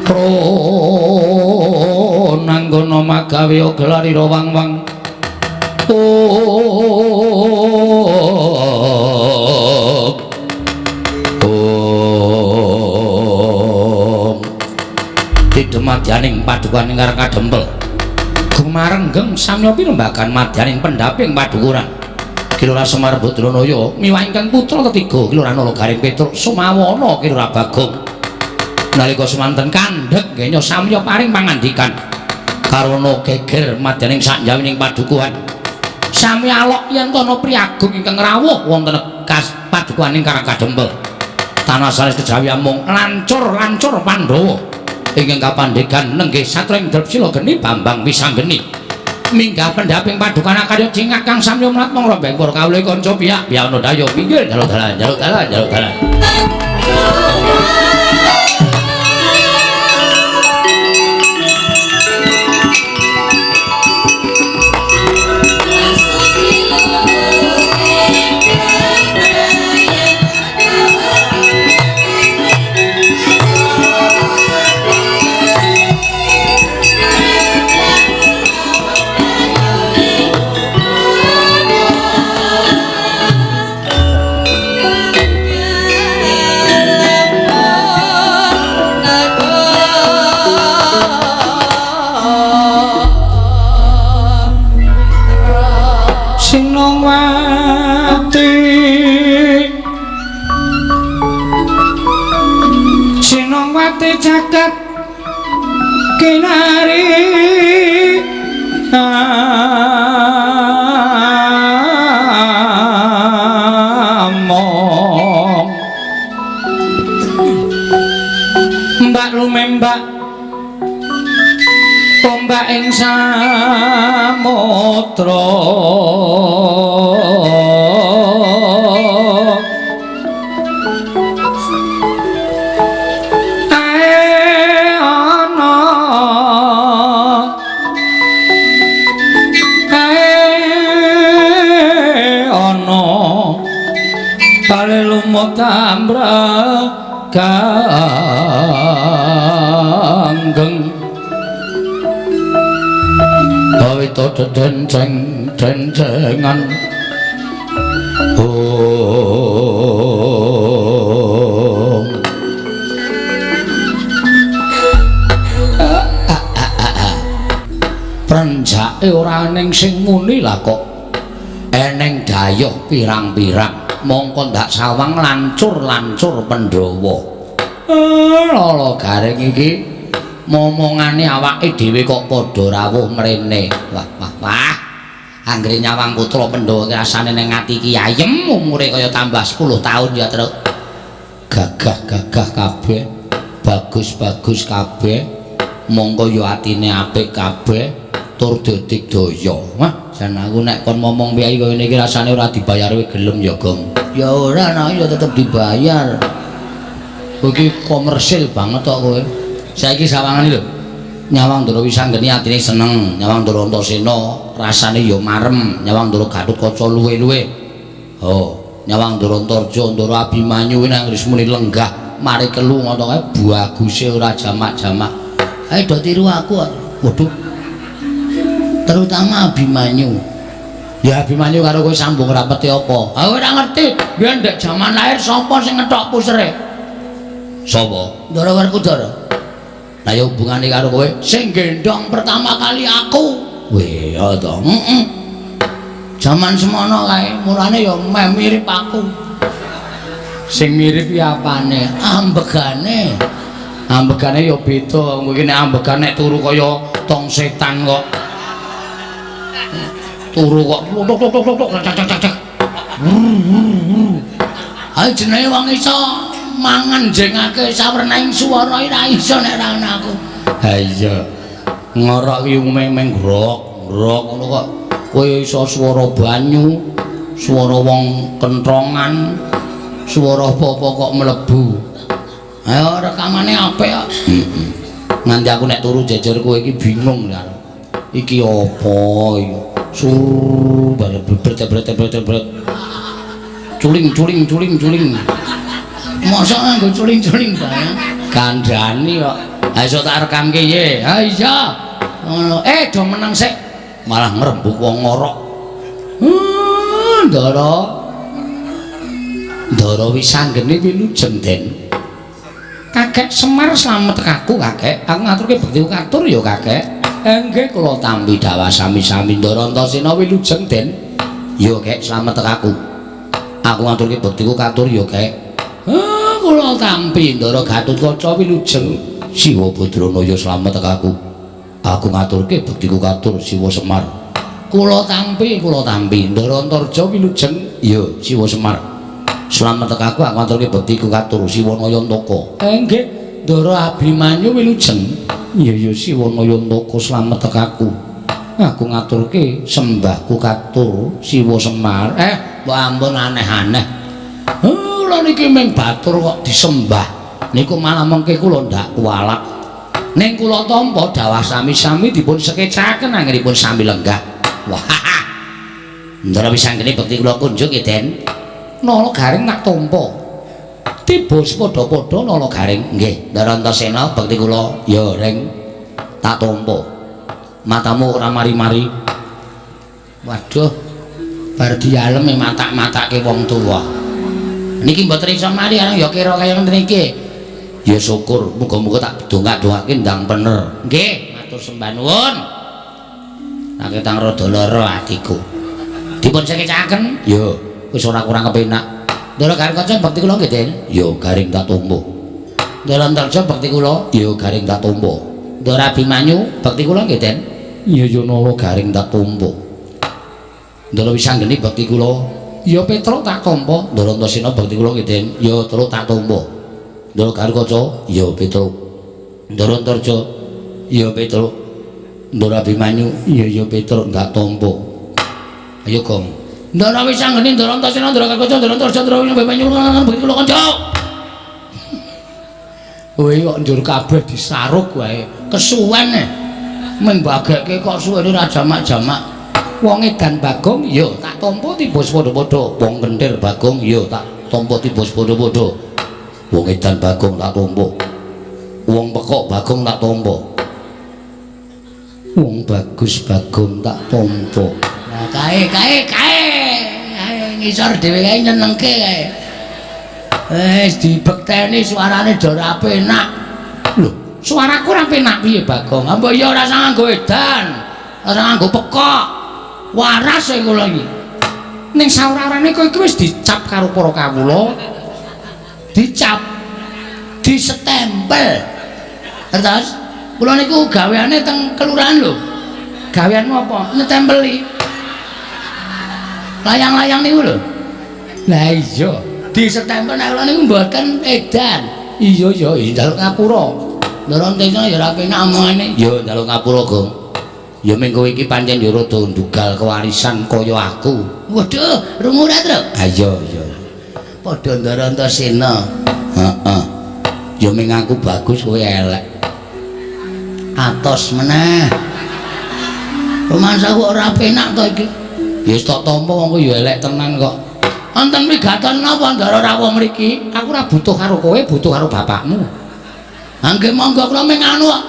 Speaker 1: pronanggono magawe gelarira wang-wang Madyaning padukaning Karang Kadempel gumarenggeng samya pirembagan madyaning pendhaping padukuran Kilora Semar Badranaya miwah ingkang putra ketiga Kilora Nala Garing Petruk Sumawana Kilora Bagong nalika semanten kandhek ngenya samya paring pangandikan karana geger madyaning sakjawining padukuhan sami alok yen ana priagung ingkang rawuh wonten padukaning Karang Kadempel tanah sanes kejawi amung lancur Pandhawa ingkang kapandhegan nenggih satring Drepsila geni Bambang Wisanggeni minggah pendhaping padukan karya cingak kang samya mlat mong rombeng para kawula kanca piyak piyono dayo pinggir jaluk dalan Sinongwati jagat kinari among mbak lumembak tombak ing samudra kali lumut ambraganggeng awita denceng-dencengan prenjake ora ning sing muni lah kok eneng dayuh pirang-pirang mongko ndak sawang lancur-lancur Pandhawa lala garing iki momongane awake dhewe kok padha rawuh mrene wah anggere nyawang putra Pandhawa ki rasane ning ati ki ayem umure kaya tambah 10 taun ya Truk gagah-gagah kabeh bagus-bagus kabeh mongko ya atine apik kabeh tur dedik daya wah jan aku nek kon momong piye kaya ngene iki rasane ora dibayar kowe gelem ya Gong ya ora nah ya tetep dibayar iki komersil banget kok kowe saiki sawangan lho Nyawang Ndara Wisanggeni atine seneng Nyawang Ndara Antasena rasane ya marem Nyawang Ndara Gatotkaca luwe-luwe Nyawang Ndara Antarja Ndara Abimanyu nang Rismuni lenggah mari kelu ngono kae baguse ora jamak-jamak ae do tiru aku waduh terutama Abimanyu ya Abimanyu karo kowe sambung rapete apa aku ora ngerti biyen ndek jaman lahir sapa sing ngethok pusere sapa Ndara Werkudara lah ya hubungane karo kowe sing gendong pertama kali aku weh ya to jaman semono kae mulane ya meh mirip aku sing mirip ya apane ambegane ya beda mungkin ambegane turu kaya tong setan kok turu kok tok ayo jenenge wong iso mangan jengake sawernaing swara ora iso nek ora ana aku ha iya ngorok ki meng grok ngono kok kowe iso swara banyu swara wong kentrongan swara apa-apa kok mlebu ayo rekamane apik kok nganti aku nek turu jejer kowe iki bingung kan iki apa iki bare bret culing mosok nganggo culing bae kandhani kok ha iso tak rekamke ye ha iya ngono do meneng sik malah ngrembug wong ngorok Ndara Wisanggeni wilujeng den Kakek Semar slamet aku kakek aku ngaturke bekti katur ya kakek nggih kula tampi dawa sami-sami Ndara Antasena wilujeng den ya kek slamet aku ngaturke bektiku katur ya kek kula tampi Ndara Gatotkaca wilujeng Siwa Badranaya slamet aku ngaturke bektiku katur Siwa Semar kula tampi Ndara Antarja wilujeng ya Siwa Semar slamet aku ngaturke bektiku katur Siwa Nayantaka nggih Ndara Abimanyu wilujeng ya Siwa Nayantaka slamet aku ngaturke sembahku katur Siwa Semar mbok ampun aneh-aneh kula niki mung batur kok disembah niku malah mengke kula ndak kualat ning kula tampa dawah sami-sami dipun sekecaken anggenipun sami lenggah wah Ndara Wisanggeni bekti kula kunjuk ya Den nala garing tak tampa tiba padha-padha nala garing nggih Ndara Antasena bekti kula ya ring tak tampa matamu ora mari-mari waduh bar dialem matak-matake wong tuwa niki mboten iso mari areng ya kira kaya ngene iki ya syukur muga-muga tak dongak-dongake ndang bener nggih matur sembah nuwun Kaketang rada lara atiku dipun sekecaken ya wis ora kurang kepenak Ndara Gatotkaca bekti kula nggih Den ya garing tak tampa Ndara Antarja bekti kula ya garing tak tampa Ndara Abimanyu bekti kula nggih Den ya nala garing tak tampa Ndara Wisanggeni bekti kula ya Petruk tak tampa Ndara Antasena bekti kula nggih Den ya terus tak tampa Ndara Gatotkaca ya Petruk Ndara Antarja ya Petruk Ndara Abimanyu ya Petruk tak tampa ayo Gong Ndara Wisanggeni Ndara Antasena Ndara Gatotkaca Ndara Antarja Ndara Abimanyu bekti kula kanca kowe kok njur kabeh disaruk wae kesuwen men bageke kok suwene ora jamak-jamak wong edan Bagong ya tak tampa tiba padha-padha wong kentir Bagong ya tak tampa tiba padha-padha. Wong edan Bagong tak tampa. Wong pekok Bagong tak tampa. Wong bagus Bagong tak tampa. Nah, kae ngisor dhewe kae nyenengke kae. Wis dibekteni suarane do ora penak. Lho, suaraku ora penak piye Bagong? Apa ya ora usah nganggo edan, ora nganggo pekok. Waras e kula iki. Ning saurarane kowe iki wis dicap karo para kawula. Dicap, disestempel. Terus kula niku gaweane teng kelurahan lho. Gaweanmu apa? Nyetempeli. Layang-layang niku lho. Lah iya, disestempel nek kula niku mboten edan. Iya njaluk ngapura. Ndoro entene ya ora penak omongane. Ya njaluk ngapura, Gong. Ya minggu iki pancen ya rada ndugal kewarisan kaya aku. Waduh, rungu ra, Tru? Ha iya. Padha ndara Antasena. Heeh. Ya ming aku bagus kowe elek. Atos meneh. Pemansaku ora penak to iki. Ya wis tak tampa wong ya elek tenan kok. Wonten wigaton napa ndara rawuh mriki? Aku ora butuh karo kowe, butuh karo bapakmu. Angge monggo kula ming anu kok.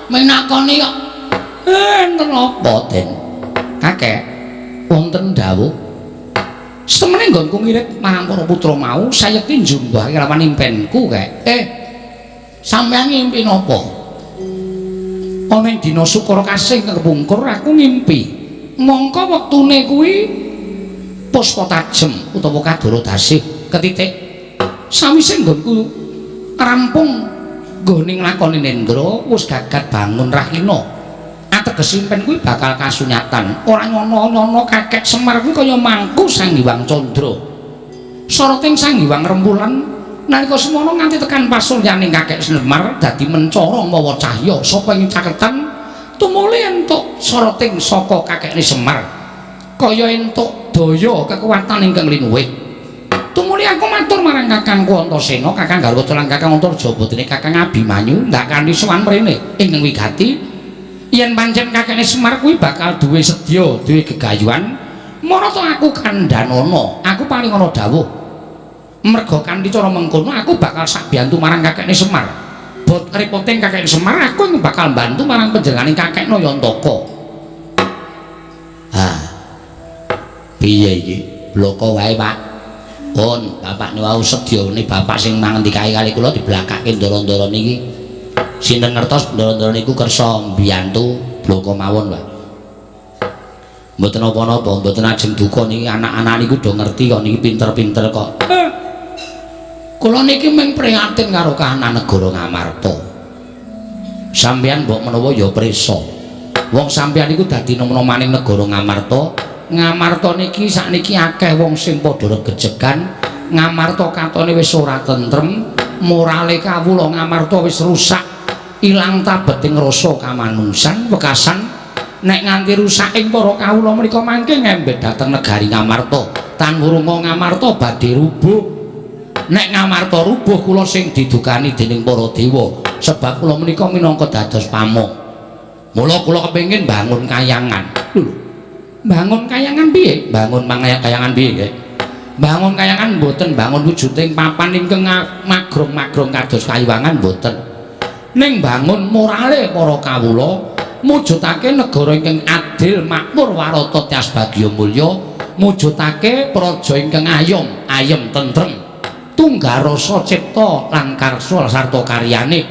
Speaker 1: Ming nakoni kok. Enten apa, Den? Kakek, wonten dawuh. Setemene nggonku ngirit marang para putra mau, sayekti njumbuhake lawan impenku, Kek. Sampeyan ngimpi napa? Ana ing dina Sukara Kasih kepungkur aku ngimpi. Mongko wektune kuwi Puspa Tajem utawa Kadara Dasih ketitik. Sawise nggonku rampung nggone nglakoni nendra wis gagat bangun Rahina. Ateges impen kuwi bakal kasunyatan. Ora nyono-nyono Kakek Semar kuwi kaya mangku Sang Hyang Candra. Soroting Sang Hyang Rembulan nalika semono nganti tekan pasuryaning Kakek Semar dadi mencara mawa cahya sapa ing caketan tumuli entuk soroting saka Kakekne Semar. Kaya entuk daya kekuatan ingkang linuwih. Tumuli aku matur marang Kakangku Antasena, Kakang Garwata lan Kakang Antarjaba dene Kakang Abimanyu ndak kanthi sowan mrene ing wigati yen pancen Kakekne Semar kuwi bakal duwe sedya, duwe gegayuhan, marata aku kandhanana, aku paling ana dawuh. Merga kanthi cara mengkono aku bakal sak biyantu marang Kakekne Semar. Bot repoting Kakekne Semar, aku bakal bantu marang panjenenganing Kakek Nayantaka. Piye iki? Bloko wae, Pak. Pun, bapak niku sedyane bapak sing mangendikae kali kula diblakake ndara-ndara niki. Sinten ngertos ndara-ndara niku kersa mbiyantu bloko mawon, Pak. Mboten apa-apa, mboten ajeng duka niki anak-anak niku do ngerti kok niki pinter-pinter kok. Kula niki mung prihatin karo kahanan negara Ngamarta. Sampeyan mbok menawa ya prisa. Wong sampeyan niku dadi nom-nomaning negara Ngamarta. Ngamarta niki sakniki akeh wong sing padha regejegan. Ngamarta katone wis ora tentrem, morale kawula Ngamarta wis rusak. Ilang tabeting rasa kamanungsan wekasan nek nganti rusaking para kawula mriku mangke ngembet dhateng negari Ngamarta tan wurunga Ngamarta badhe rubuh. Nek Ngamarta rubuh kula sing didukani dening para dewa sebab kula menika minangka dados pamong. Mula kula kepengin bangun kayangan. Lho, bangun kayangan piye? Bangun kayangan piye, nggih? Bangun kayangan mboten bangun wujuding papan ingkang magrong-magrong kados kayiwangan mboten. Ning bangun morale para kawula mujudake negara ingkang adil makmur warata tias bagya mulya mujudake praja ingkang ayem tentrem tunggal rasa cipta lan karsa sarta karyane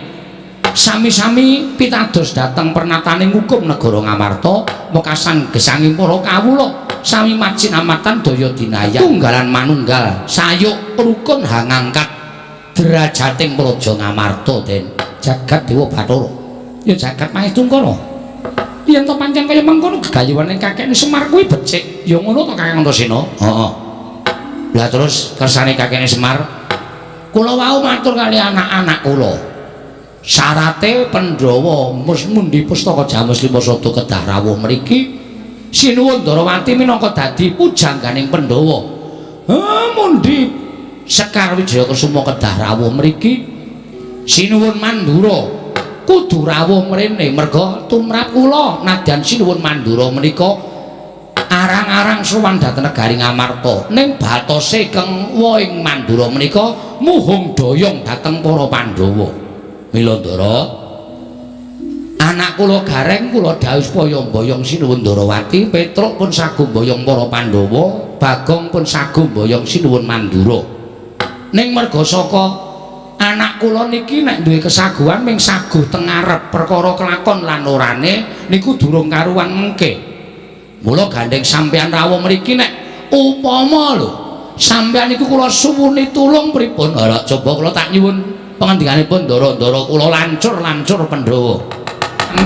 Speaker 1: sami-sami pitados dhateng pernataning hukum negara Ngamarta wekasan gesanging para kawula sami majinamatan daya dinaya tunggalan manunggal sayuk rukun hangangkat derajating praja Ngamarta Den jagat Dewa Bathara ya jagat Mahetungkara. Yen to pancen kaya mengkono gegayuhane Kakekne Semar kuwi becik ya ngono to Kakang Antasena. Heeh. Lah terus kersane Kakekne Semar kula wau matur kali anak-anak kula. Syarate Pandhawa mundi pustaka Jamus Limasada kedah rawuh mriki sinuwun Ndarawati minangka dadi pujangganing Pandhawa. Mundi Sekar Wijaya Kusuma kedah rawuh mriki sinuwun Mandura kudu rawuh mrene merga tumrap kula nadyan sinuwun Mandura menika arang-arang sowan dhateng negari Ngamarta ning batose keng Woing Mandura menika muhung doyong dhateng para Pandhawa. Mila Ndara, anak kula Gareng kula dawuh supaya mboyong Sinuwun Ndarawati, Petruk pun sagu mboyong para Pandhawa, Bagong pun sagu mboyong Sinuwun Mandura. Ning merga saka anak kula niki nek duwe kesaguhan ming saguh teng ngarep perkara kelakon lan orane niku durung karuan mengke. Mula gandeng sampeyan rawuh mriki nek upama lho sampeyan niku kula suwuni tulung pripun? Ora coba kula tak nyuwun pangandikanipun Ndara-ndara kula lancur-lancur Pandhawa.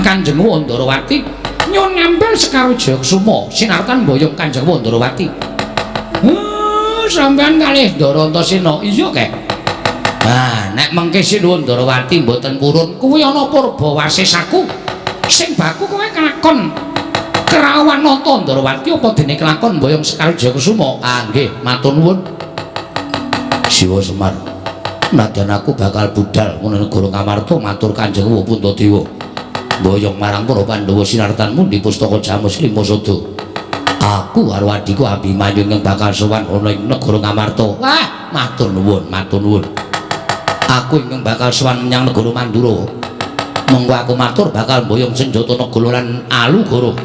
Speaker 1: Kanjeng Ndarawati nyuwun ngambil sekaro Jayakusuma sinartan mboyong Kanjeng Ndarawati. Sampeyan kalih Ndara Antasena. Iya kek. Nah, nek mengke Sinuwun Ndarawati mboten purun, kuwi ana Purbawasesaku. Sing baku kowe kelakon Kerawan Nata Ndarawati apa dene kelakon mboyong sekaro Jayakusuma? Ah nggih, matur nuwun. Siwa Semar. Nadyan aku bakal budal menawa negara Ngamarta matur Kanjeng Puntadewa. Mboyong marang para Pandhawa sinartanmu di Pustaka Jamus Limasada. Aku karo adhiku Abimanyu yang bakal sowan ana ing negara Ngamarta. Wah, matur nuwun, matur nuwun. Aku ingkang bakal sowan menyang negara Mandura. Mengko aku matur bakal mboyong senjata negara lan Alugara.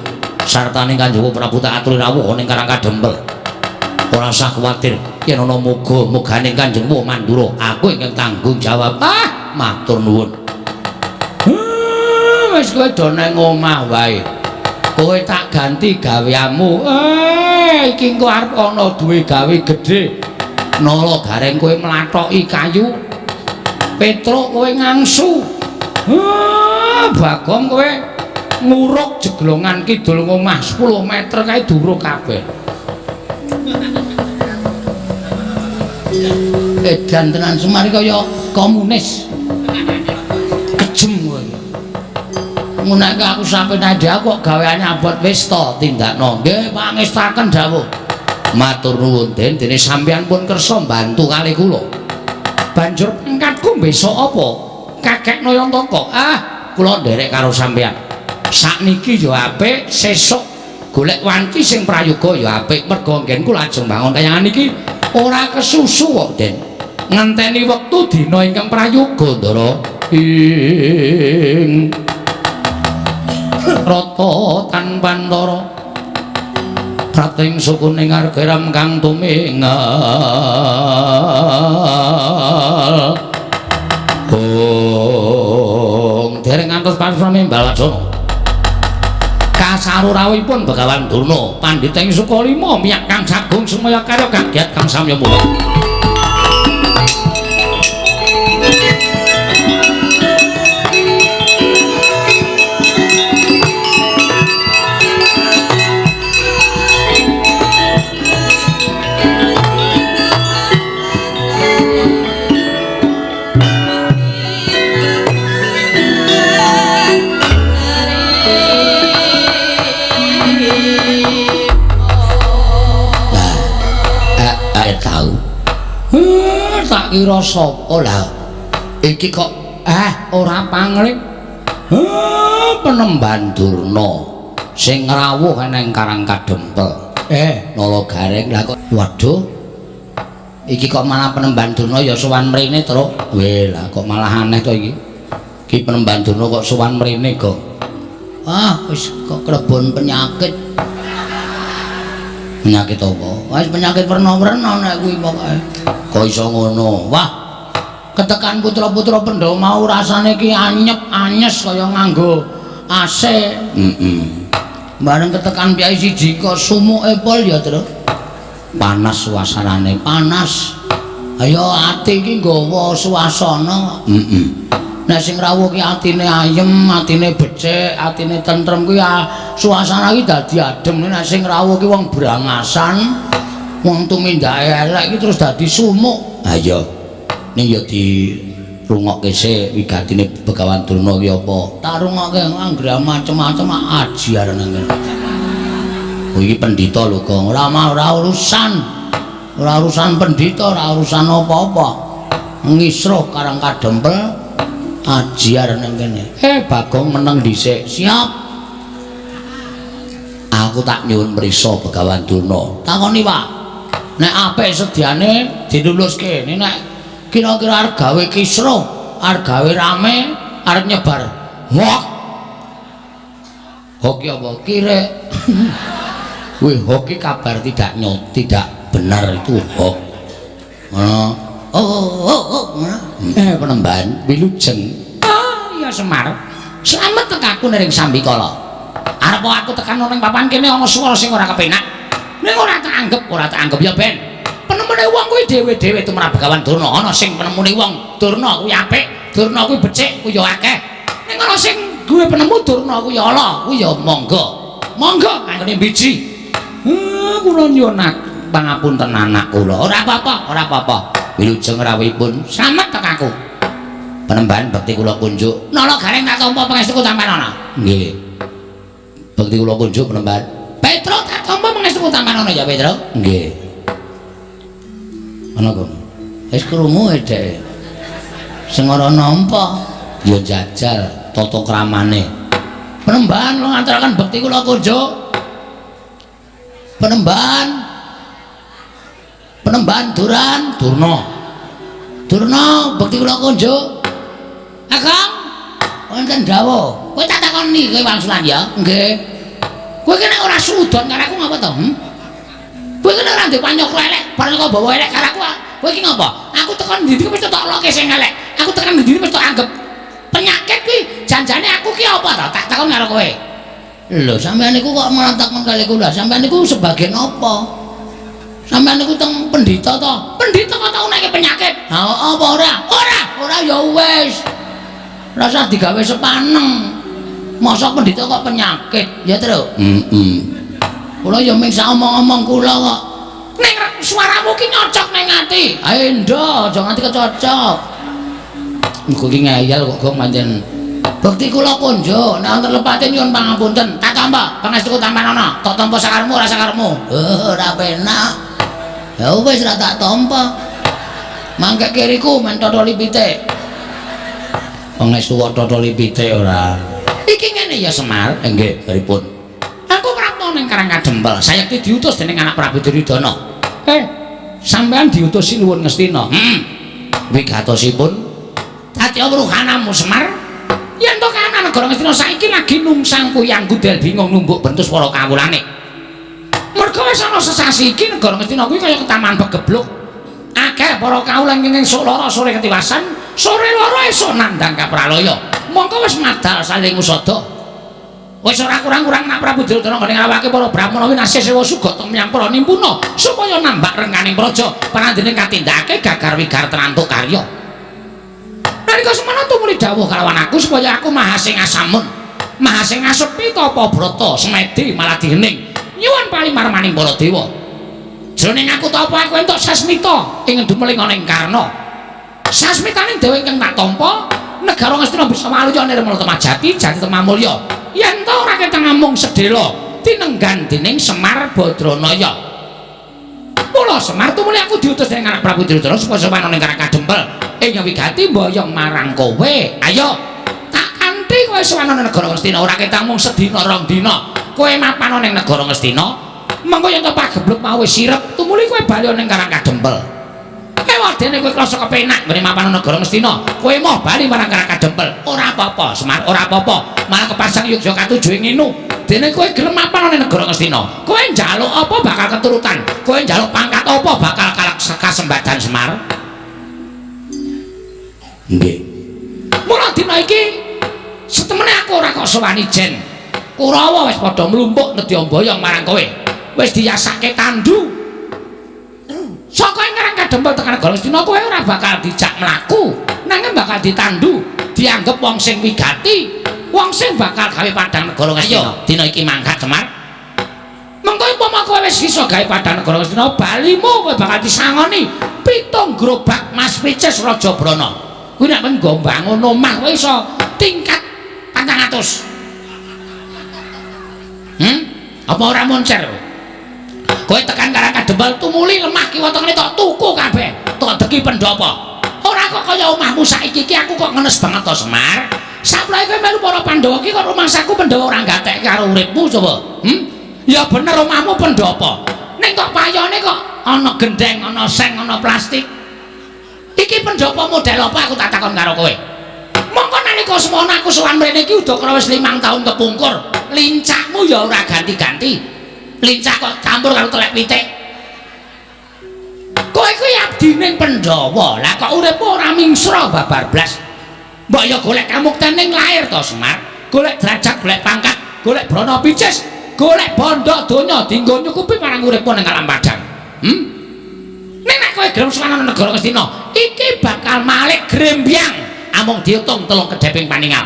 Speaker 1: Sartane Kanjeng Prabu tak aturi rawuh ning Karang Kadempel. Ora usah kuwatir yen ana muga-mugane Kanjeng Mandura, aku ingkang tanggung jawab. Ah, matur nuwun. Wis kowe do nang omah wae. Kowe tak ganti gaweanmu. Iki engko arep ana duwe gawe gedhe. Nala Gareng kowe mlathoki kayu. Petruk kowe ngangsu. Bagong kowe nguruk jeglongan kidul ngomah 10 meter kae duruk kabeh. Edan tenan Semar kaya komunis. Kejem kowe. Menawa aku sampe nandhi aku kok gaweane abot wis to tindakno. Nggih, pangestaken dawuh. Matur nuwun Den, dene sampeyan pun kersa mbantu kalih kula. Banjur pangkatku besok apa? Kakek Nayantaka. Ah, kula nderek karo sampeyan. Sakniki ya apik, sesuk golek wanci sing prayoga ya apik. Merga nggenku lajeng bangun tayangan iki ora kesusu kok, Den. Ngenteni wektu dina ingkang prayoga, Ndara. Ing Rata Tanpantara prating sukuning argeram kang tumingal dereng ngantos pasrame Balacana kasarurawipun Begawan Durna pandhita ing Sukalima miyak kang sagung sumaya karya kagiat kang samya mula. Tak kira sapa lah iki kok ora pangling Penemban Durna sing rawuh ning Karang Kadempel Nala Gareng lah kok waduh iki kok malah Penemban Durna ya sowan mrene Truk weh lah kok malah aneh to iki Penemban Durna kok sowan mrene kok wis kok klebon penyakit apa wis penyakit werna-werna nek kuwi pokoke kok iso ngono. Wah, ketekan putra-putra Pandhawa mau rasane ki anyep-anyes kaya nganggo AC. Bareng ketekan piyai siji kok sumuke pol ya, Tru. Panas suasanane, panas. Ayo ati iki nggawa suasana. Nek sing rawuh ki atine ayem, atine becik, atine tentrem kuwi suasana iki dadi adem. Nek sing rawuh ki wong brangasan wong tumindake elek iki terus dadi sumuk. Ha iya. Ning ya dirungokke sik wigatine Begawan Durna ki apa? Tak rungokke anggere macem-macem ajiar nang kene. Oh iki pendhita lho, Gong. Ora urusan. Ora urusan pendhita, ora urusan apa-apa. Ngisruh Karang Kadempel ajiar nang kene. Bagong meneng dhisik. Siap. Aku tak nyuwun mrisa Begawan Durna. Takoni, Pak. Nek apik sediane diluluske, nek kira-kira arep gawe kisruh, arep gawe rame, arep nyebar hoax. Hoax apa? Kire. Wih, hoax kabar tidak benar itu hoax. Penemban wilujeng. Iya Semar. Slamet tekaku ning Sambikala. Arep aku tekan ning papan kene ana swara sing ora kepenak. Ning ora tak anggap ya ben. Penemune wong kuwi dhewe-dhewe tumrap Begawan Durna. Ana sing penemune wong Durna kuwi apik, Durna kuwi becik, kuwi ya akeh. Ning ana sing duwe penemu Durna kuwi ya ala, kuwi ya monggo. Monggo anggone biji. Kula nyuwun pangapunten anak kula. Ora apa-apa. Wilujeng rawuhipun slamet tekaku. Penemban bekti kula kunjuk. Nala gareng tak tampa pangestuku sampeyan ana. Nggih. Bekti kula kunjuk penemban. Petro tak tampa pangestuku sampeyan ana ya Petro? Nggih. Ana kok. Wis krungu dhek. Sing ora nampa ya jajal tata kramane. Penemban lo ngantaraken bekti kula kunjuk. Penemban Durna bekti kula kunjuk. Akang wonten dawuh. Kowe tak takoni kowe wangsulan ya? Nggih. Kowe kene ora sudon karo aku ngapa to? Kowe kene ora ndek panyok elek, bareng kok bawa elek karo aku. Kowe iki ngapa? Aku tekan ndi iki wis tok loke sing elek. Aku tekan ndi wis tok anggap penyakit kuwi janjane aku ki apa to? Tak takon karo kowe. Lho, sampean niku kok malah takon kali kula. Sampean niku sebagian apa? Sampeyan niku teng pendhita to? Pendhita kok tau nek penyakit. Ha apa ora? Ora ya wis. Rasa digawe sepaneng. Mosok pendhita kok penyakit, ya, Tru? Kula ya mung sak omong-omong kula kok. Ning suaramu ki nyocok ning ati. Ayo ndo, aja nganti kecocok. Engko ki ngeyel kok pancen. Bekti kula kunjuk, nek wonten lepate nyuwun pangapunten. Tak tampa pangestuku tampan ana. Tak tampa sakarmu ora sakarmu. Ora penak. Ya wis ra tak tampa. Mangke kiriku men totoli pitik. Pangestu kok totoli pitik ora. Iki ngene ya Semar. Nggih, pripun? Aku prapta ning Karangkadempel. Sayekti diutus dening anak Prabu Duryudana. Sampean diutusi nuwun Ngastina. Wigatosipun dadi wruhanamu Semar. Yen to kana negara Ngastina saiki lagi nungsang kuyang gudel bingung numbuk bentus para kawulane. Mergo wis ana sesasi iki negara Ngastina kuwi kaya ketaman begebluk. Akeh para kawulan kenging sok lara sore ketiwasan, sore lara esuk nandhang kapralaya. Mongko wis madal saling usada. Wis ora kurang-kurang nak Prabu Duryudana ngene ngrawake para Brahmana winasih sewa sugata menyang para nimpuna supaya nambak rengganing praja panandene katindakake gagar wigar tenantuk karya. Nalika semana tumuli dawuh kalawan aku supaya aku mahasing asamun, mahasing asepi tapa brata semedi malah dihening nyuwun palimarmaning para dewa. Jroning aku tapa aku entuk sasmita ing ndumeling ana ing Karna. Sasmitaning dewe ingkang tak tampa negara Ngastina bisa maluya nirmala temajati jati temamulya. Yen ta ora keteng amung sedhela tinenggan dening Semar Badranaya. Mula Semar tumuli aku diutus dening anak Prabu Duryudana supaya sowan ning Karangkadempel ing wigati mboyong marang kowe. Ayo tak kanthi kowe sowan ning negara Ngastina ora keteng mung sedina rong dina. Kowe mapan ning negara Ngastina. Mengko yen to pagebluk mau wis sirep tumuli kowe bali ning Karangkadempel. Wadene kowe krasa kepenak ngene mapan negara Ngastina. Kowe moh bali marang Karangkadempel. Ora apa-apa, Semar, ora apa-apa. Malah kepasang Yogya katujuh nginu. Dene kowe gelem mapan ning negara Ngastina. Kowe njaluk apa bakal keturutan. Kowe njaluk pangkat apa bakal kasembadan Semar. Nggih. Mula dina iki setemene aku ora kok sowani jen. Kurawa wis padha mlumpuk nedya mboyong marang kowe. Wis diyasake tandu. Saka ing Karangkadempel tekan negara Ngastina kowe ora bakal dijak mlaku, nanging bakal ditandu, dianggep wong sing wigati, wong sing bakal gawe padang negara Ngastina. Dina iki mangkat Semar. Mengko umpama kowe wis iso gawe padang negara Ngastina, balimu kowe bakal disangoni 7 gerobak Mas Picis Rajabrana. Kuwi nek men nggo mbangun omah kowe iso tingkat 400. Apa ora moncer? Kowe tekan Karangkadempel tumuli lemah kiwa tengene tok tuku kabeh, tok deki pendopo. Ora kok kaya omahmu saiki iki aku kok ngenes banget to Semar. Saplahe kowe melu para Pandhawa iki kok rumangsaku Pandhawa ora gatek karo uripmu coba. Ya bener omahmu pendopo. Ning kok payone kok ana gendeng, ana seng, ana plastik. Iki pendopo model apa aku tak takon karo kowe. Mongko nalika semono aku sowan mrene iki udakara wis 5 taun kepungkur. Lincakmu ya ora ganti-ganti. Lincak kok campur karo telek pitik. Kowe kuwi abdining Pandhawa. Lah kok uripmu ora mingsra babar blas. Mbok ya golek kamuktening lair to Semar. Golek derajat, golek pangkat, golek brana picis, golek bondo donya dienggo nyukupi marang uripmu ning alam padang. Nek kowe gelem sowan negara Ngastina, iki bakal malik grembyang. Amung diutung 3 kedheping paningal.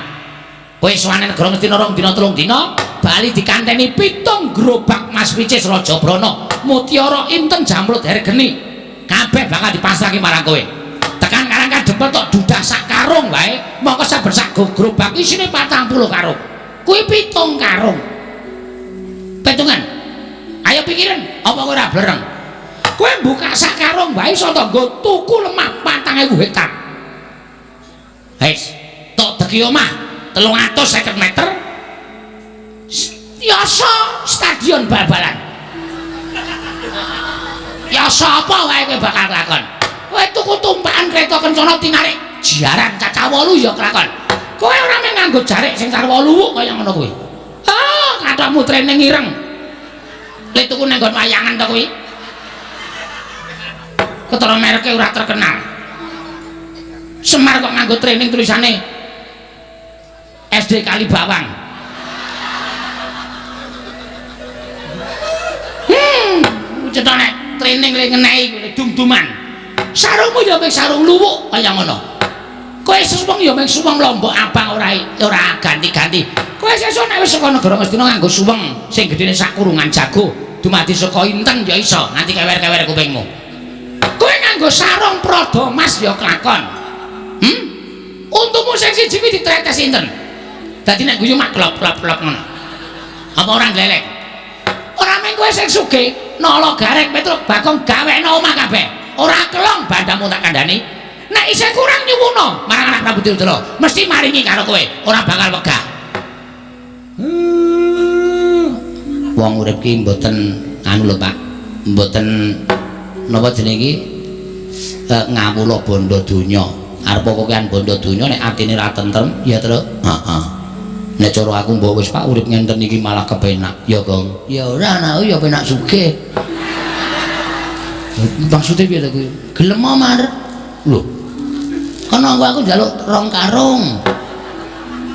Speaker 1: Kowe sowan negara Ngastina 2 dina 3 dina, bali dikanteni 7 gerobak Mas Picis Raja Brana, mutiara inten jamrut hergeni. Kabeh bakal dipasrahke marang kowe. Tekan karang kadempel tok dudah sak karung wae, mongko saben sak gerobak isine 40 karung. Kuwi 7 karung. Petungan. Ayo pikirin, apa kowe ora blereng? Kowe buka sak karung wae iso to nggo tuku lemah 4000 hektar. Wis, tok deki omah 350 meter. Yasa stadion bal-balan. Yasa apa wae kowe bakal lakon. Kowe tuku tumpakan kereta kencana tinarik jaran cacah 8 ya kelakon. Kowe ora mung nganggo jarik sing karo 8 kaya ngono kuwi. Ah, kathokmu training ireng. Lek tuku nang nggon wayangan to kuwi. Ketara mereke ora terkenal. Semar kok nganggo training tulisane SD Kali Bawang. Cetone training le ngenehi dum-duman. Sarungmu ya mung sarung luwuk kaya ngono. Kowe sesuk ya mung suweng lombok abang ora ganti-ganti. Kowe sesuk nek wis saka negara Ngastina nganggo suweng sing gedene sak kurungan jago, dumadi saka inten ya iso nganti kewer-kewer kupingmu. Kowe nganggo sarung prada emas ya kelakon. Untumu sing siji kuwi ditretes inten. Dadi nek guyu mak klop-klop ngono. Apa ora glelek? Ora mung kowe sing sugih, nala garek petruk bakong gawekno omah kabeh. Ora kelong bandamu tak kandhani. Nek isih kurang nyuwuna marang anak Prabu Dirudana, mesti maringi karo kowe, ora bakal wegah. Wong urip ki mboten anu lho Pak. Mboten napa jenenge iki ngawula bondo donya. Arep kokean bondo donya nek atine ra tentrem ya terus. Heeh. Nek cara aku mbok wis Pak urip ngenten iki malah kepenak. Ya, Gong. Ya ora ana ya penak sugih. Maksudnya piye to kuwi? Gelem mar. Lho. Kana aku njaluk 2 karung.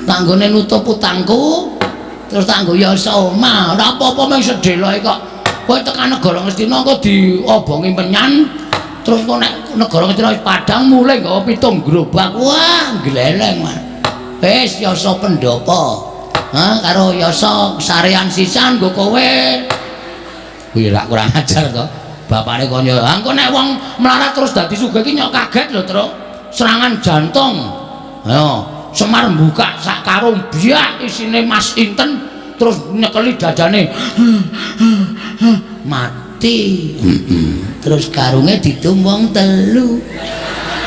Speaker 1: Tanggone nutup utangku. Terus tanggo yasa omah. Ora apa-apa mung sedeloke kok. Kowe tekan negara Ngastina kok diobongi menyan. Terus kok nek negara Ngastina wis padang mulai nggawa 7 gerobak. Wah, gleleng, Mas. Wis yasa pendopo. Karo yasa sarean sisan nggo kowe. Kuwi lak kurang ajar to. Bapakne kaya engko nek wong melarat terus dadi sugih iki nyok kaget lho, Tru. Serangan jantung. Ayo, Semar buka sak karung biak isine Mas Inten terus nyekeli dadane. Mati. Terus karunge ditumbang 3.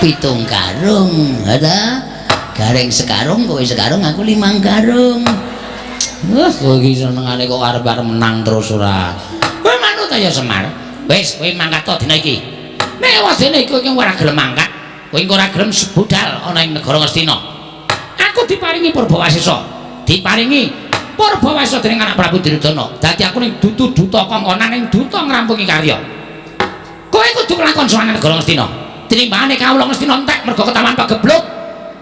Speaker 1: 7 karung. Ada gareng sekarung, kowe sekarung, aku 5 karung. Wah, kowe iki senengane kok arep-arep menang terus ora. Kowe manut ya Semar. Wis kowe mangkat to dina iki. Nek wadene kowe iki ora gelem mangkat, kowe ora gelem budal ana ing negara Ngastina. Aku diparingi Purbawasesa. Diparingi Purbawasesa dening anak Prabu Dirudana. Dadi aku ning dutu duta kongkonan ning duta ngrampungi karya. Kowe kudu nglakon sowan negara Ngastina. Tinimbangane kawula Ngastina entek mergo ketaman pagebluk.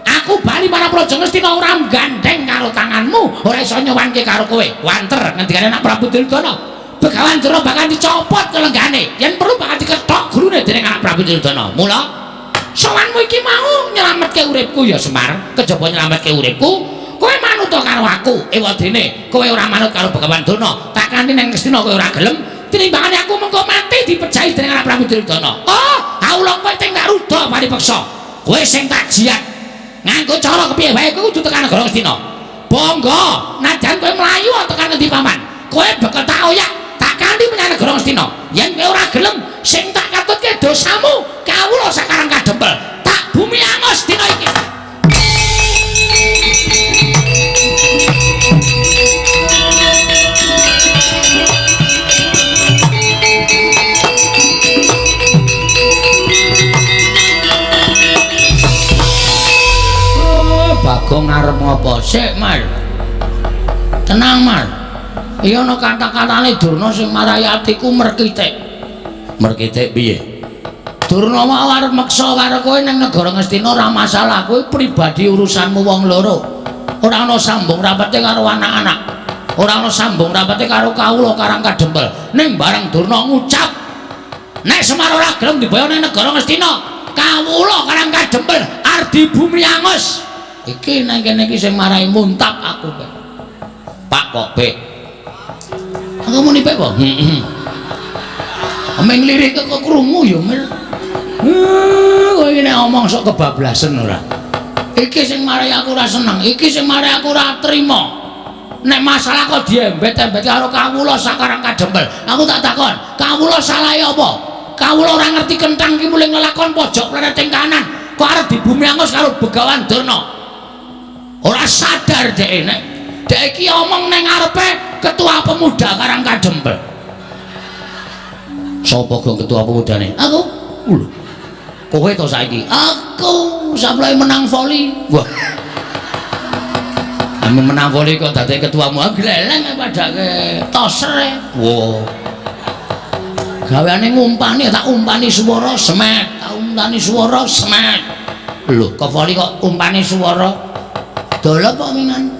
Speaker 1: Aku bali marang Praja Ngastina ora gandeng karo tanganmu, ora iso nyowanke karo kowe. Wanter ngendikane anak Prabu Dirudana. Begawan jero bakal dicopot kelenggane, yen perlu bakal diketok gurune dening anak Prabu Dirudana. Mula sowanmu iki mau nyelametke uripku ya Semar, kejaba nyelametke uripku, kowe manut karo aku. Ewadene kowe ora manut karo Begawan Durna, tak kanthi ning Ngastina kowe ora gelem, tinimbangane aku mengko mati dipejahi dening anak Prabu Dirudana. Oh, kawula kowe ting tak ruda paripeksa. Kowe sing tak jiat. Nganggo cara kepiye wae kowe kudu tekan negara Ngastina. Bangga, najan kowe mlayu tekan ngendi paman. Kowe bakal tak oyak kanthi menyang negara Ngastina. Yen kowe ora gelem, sing tak katutke dosamu, kawula sakarang kadempel. Tak bumi angus dina iki. Sambung arep ngopo? Sik, Mal. Tenang, Mal. Iya ana kata-katane Durna sing marai atiku merkitik. Merkitik piye? Durna mau arep meksa karo kowe ning negara Ngastina ora masalah, kowe pribadi urusanmu wong loro. Ora ana sambung rapete karo anak-anak. Ora ana sambung rapete karo kawula Karang Kadempel. Ning bareng Durna ngucap, nek Semar ora gelem diboyo ning negara Ngastina, kawula Karang Kadempel arep di bumi angus. Iki nang kene iki sing marai muntap aku, Pak. Pak kok, Pak. Aku muni Pak, Pak. Ameng lirik kok krungu ya, Mil. Kowe iki nek ngomong sok kebablasen ora. Iki sing marai aku ora seneng, iki sing marai aku ora trima. Nek masalah kok diembet-embet karo kawula Sakarang Kadempel. Aku tak takon, kawula salahe apa? Kawula ora ngerti kenthang ki muling lelakon pojok plereting kanan. Kok arep di bumi angus karo Begawan Durna. Ora sadar dhek nek dhek iki omong ning ngarepe ketua pemuda Karang Kadempel. Sapa gong ketua pemudane? Aku. Lho. Kowe to saiki? Aku sampai menang voli. Wah. Ame menang voli kok dadi ketuamu gleleng padake tosre. Wow. Gaweane ngumpani tak umpani swara semet, tak umpani swara semet. Lho, kok voli kok umpani swara? Dolop kok mingan.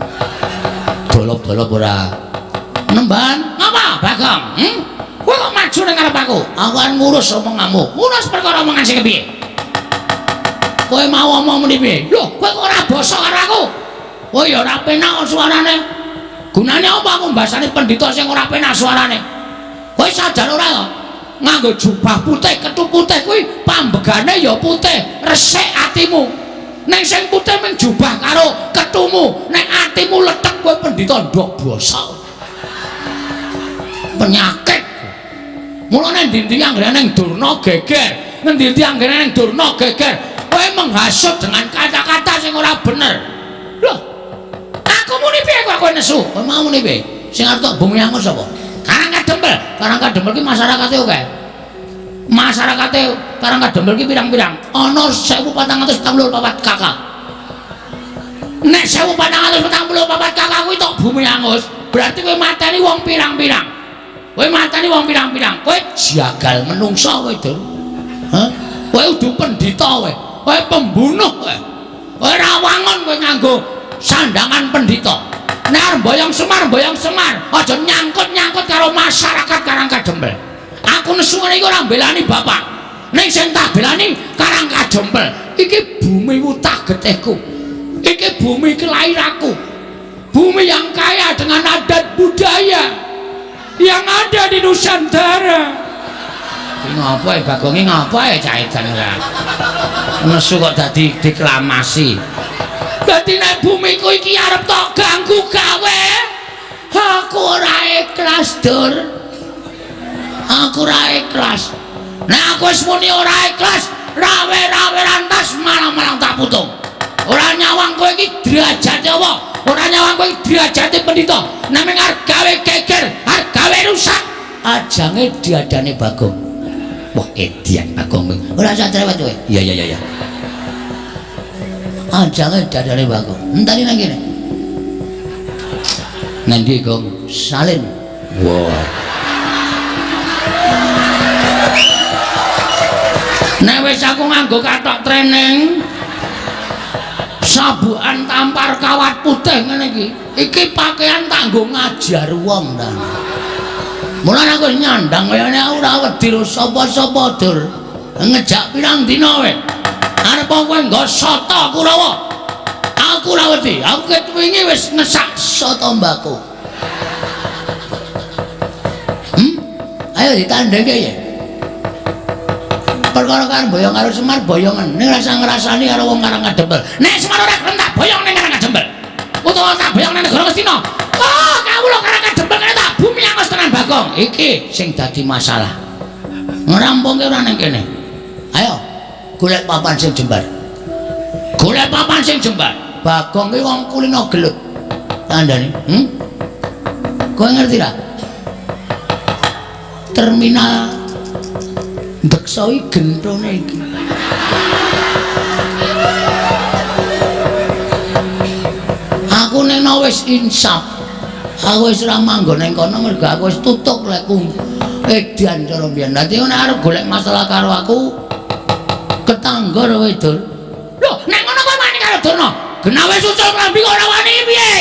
Speaker 1: Dolop-dolop ora. Nemban, ngapa, Bagong? Kowe kok maju ning ngarep aku? Aku kan ngurus omonganmu. Ngurus perkara omongan sing kepiye? Kowe mau omong muni piye? Lho, kowe kok ora basa karo aku? Oh ya ora penak suarane. Gunane apa aku mbasani pendhita sing ora penak suarane? Kowe sadar ora kok? Nganggo jubah putih, kethu putih kuwi pambegane ya putih, resik atimu. Ning sing putih mung jubah karo kethumu, nek atimu letek kowe pendhita ndok basa. Penyakit. Mulane ndi-ndi anggere ning Durna geger, ngendi-endi anggere ning Durna geger. Kowe menghasut dengan kata-kata sing ora bener. Loh. Aku muni piye kok kowe nesu? Kowe mau muni piye? Sing arep tok bumi angus sapa? Karang Kadempel. Karang Kadempel ki masyarakate oke. Masyarakate Karang Kadempel ki pirang-pirang? Ana 1444 kakak. Nek 1444 kakak kuwi tok bumi angus, berarti kowe mateni wong pirang-pirang. Kowe mateni wong pirang-pirang. Kowe jagal menungso kowe, Dur. Hah? Kowe udu pendhita kowe. Kowe pembunuh kowe. Kowe rawangon kowe nganggo sandangan pendhita. Nek arep boyong Semar, aja nyangkut-nyangkut karo masyarakat Karang Kadempel. Aku nesu ngene iki ora mbelani bapak. Ning sing tak belani Karang Kadempel. Iki bumi wutah getihku. Iki bumi kelahiranku. Bumi yang kaya dengan adat budaya yang ada di Nusantara. Ini ngapa ya Bagong, ini ngapa ya cahitan ora? Nesu kok dadi deklamasi. Dadi nek bumiku iki arep tok ganggu gawe, aku ora ikhlas, Dur. Aku ora ikhlas. Nek aku wis muni ora ikhlas, rawe-rawe rantas malang-malang tak putung. Ora nyawang kowe iki derajate apa? Ora nyawang kowe iki derajate pendhita. Nek arep gawe geger, arep gawe rusak, ajange diadane Bagong. Wah, edian Bagong. Ora usah cerewet kowe. Iya. Ajange diadane Bagong. Enteni nang kene. Nang ndi, Gong? Salin. Wah. Nek wis aku nganggo kathok training sabukan tampar kawat putih ngene iki pakaian tak nggo ngajar wong ta. Mulane aku nyandang kayane ora wedi sapa-sapa, Dur. Ngejak pirang dina kowe. Arep kowe nggo soto Kurawa. Aku ora wedi. Aku ket wingi wis ngesak soto mbako. Ayo ditandheke ya. Perkara kan boyong karo Semar boyongan. Ning rasa ngrasani karo wong Karang Kadempel. Nek Semar ora gelem tak boyong ning Karang Kadempel. Utawa tak boyong ning negara Ngastina. Oh, kawula Karang Kadempel kene tak bumi angus tenan Bagong. Iki sing dadi masalah. Ngrampungke ora ning kene. Ayo, golek papan sing jembar. Golek papan sing jembar. Bagong ki wong kulino gelut. Tandane, kowe ngerti ra? Terminal Deksoi gentone iki. neno wis insaf. Aku wis ora manggon ning kono mergo aku wis tutuk lekku. Edan cara mbiyen. Dadi nek arep golek masalah karo aku ketanggor kowe Dur. Lho, nek ngono kowe wani karo Durna. Genawe susul klambi kok ora wani piye?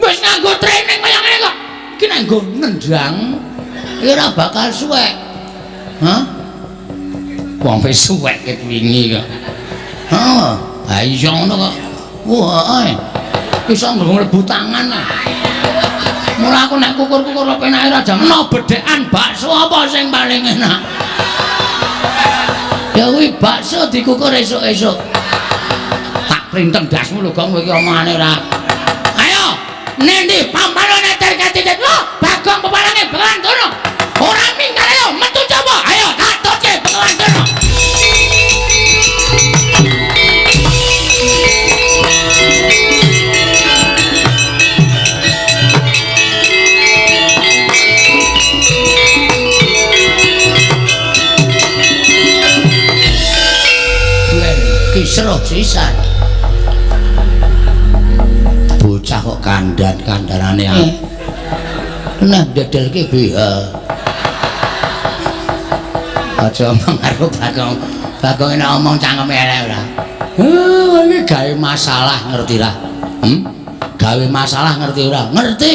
Speaker 1: Wis nganggo training kaya ngene kok. Iki nek nggo nendang iki ora bakal suwek. Hah? Wong wis suwek ket wingi kok. Heeh, ha iya ngono kok. Wah, iso mlebu tangan. Mula aku nek kukur-kukur kok penake ra jam no bedhekan bakso apa sing paling enak. Ya kuwi bakso dikukur esuk-esuk. Tak printeng dasmu lho Gong kowe iki omongane ra. Ayo, nendi pampalane terkati lho, Bagong pepalange Bengawan Durna. Ora minggal ayo metu coba. Ayo tak toke Bengawan Durna. Kisruh sisan. Bocah kok kandan-kandanane aku. Nah, dedelke BH. Aja omong karo Bagong. Bagong nek omong cangkeme elek ora. Iki gawe masalah ngerti ra? Gawe masalah ngerti ora? Ngerti.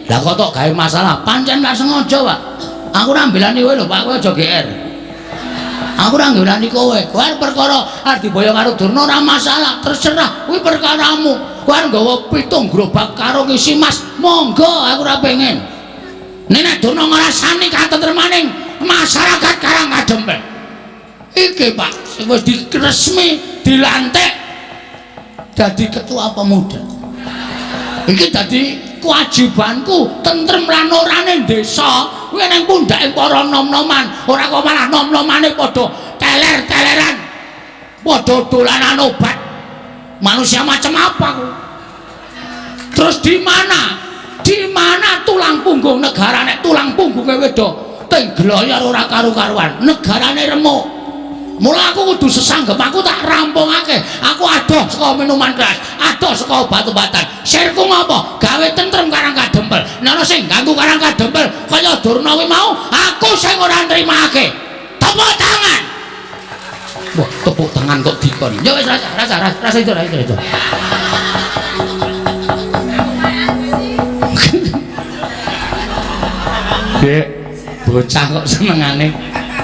Speaker 1: Lah kok tok gawe masalah, pancen gak sengaja, Pak. Aku ora mbelani kowe lho, Pak, kowe aja GR. Aku ora nggolani kowe. Kowe perkara arep diboyo karo Durna ora masalah, terserah. Kuwi perkaramu. Kowe arep nggawa pitung gerobak karo ngisi Mas. Monggo, aku ora pengen. Nek Durna ngrasani katentremaning masyarakat Karangkadempel. Iki, Pak, sing wis diresmi dilantik dadi ketua pemuda. Iki dadi kewajibanku tentrem lan orane desa. Kuwi nang pundhake para nom-noman, ora kok malah nom-nomane padha teler-teleran. Padha dolanan obat. Manusia macam apa kuwi? Terus di mana? Di mana tulang punggung negara nek tulang punggunge wedok teng gloyor ora karu-karuan, negarane remuk. Mula aku kudu sesanggep, aku tak rampungake. Aku adoh saka minuman keras, adoh saka obat-obatan. Sirku ngopo? Gawe tentrem Karangkadempel. Nek sing ganggu Karangkadempel kaya Durna kuwi mau, aku sing ora nrimake. Tepuk tangan. Wah, tepuk tangan kok dikon. Ya wis rasa itu. Dek, bocah kok senengane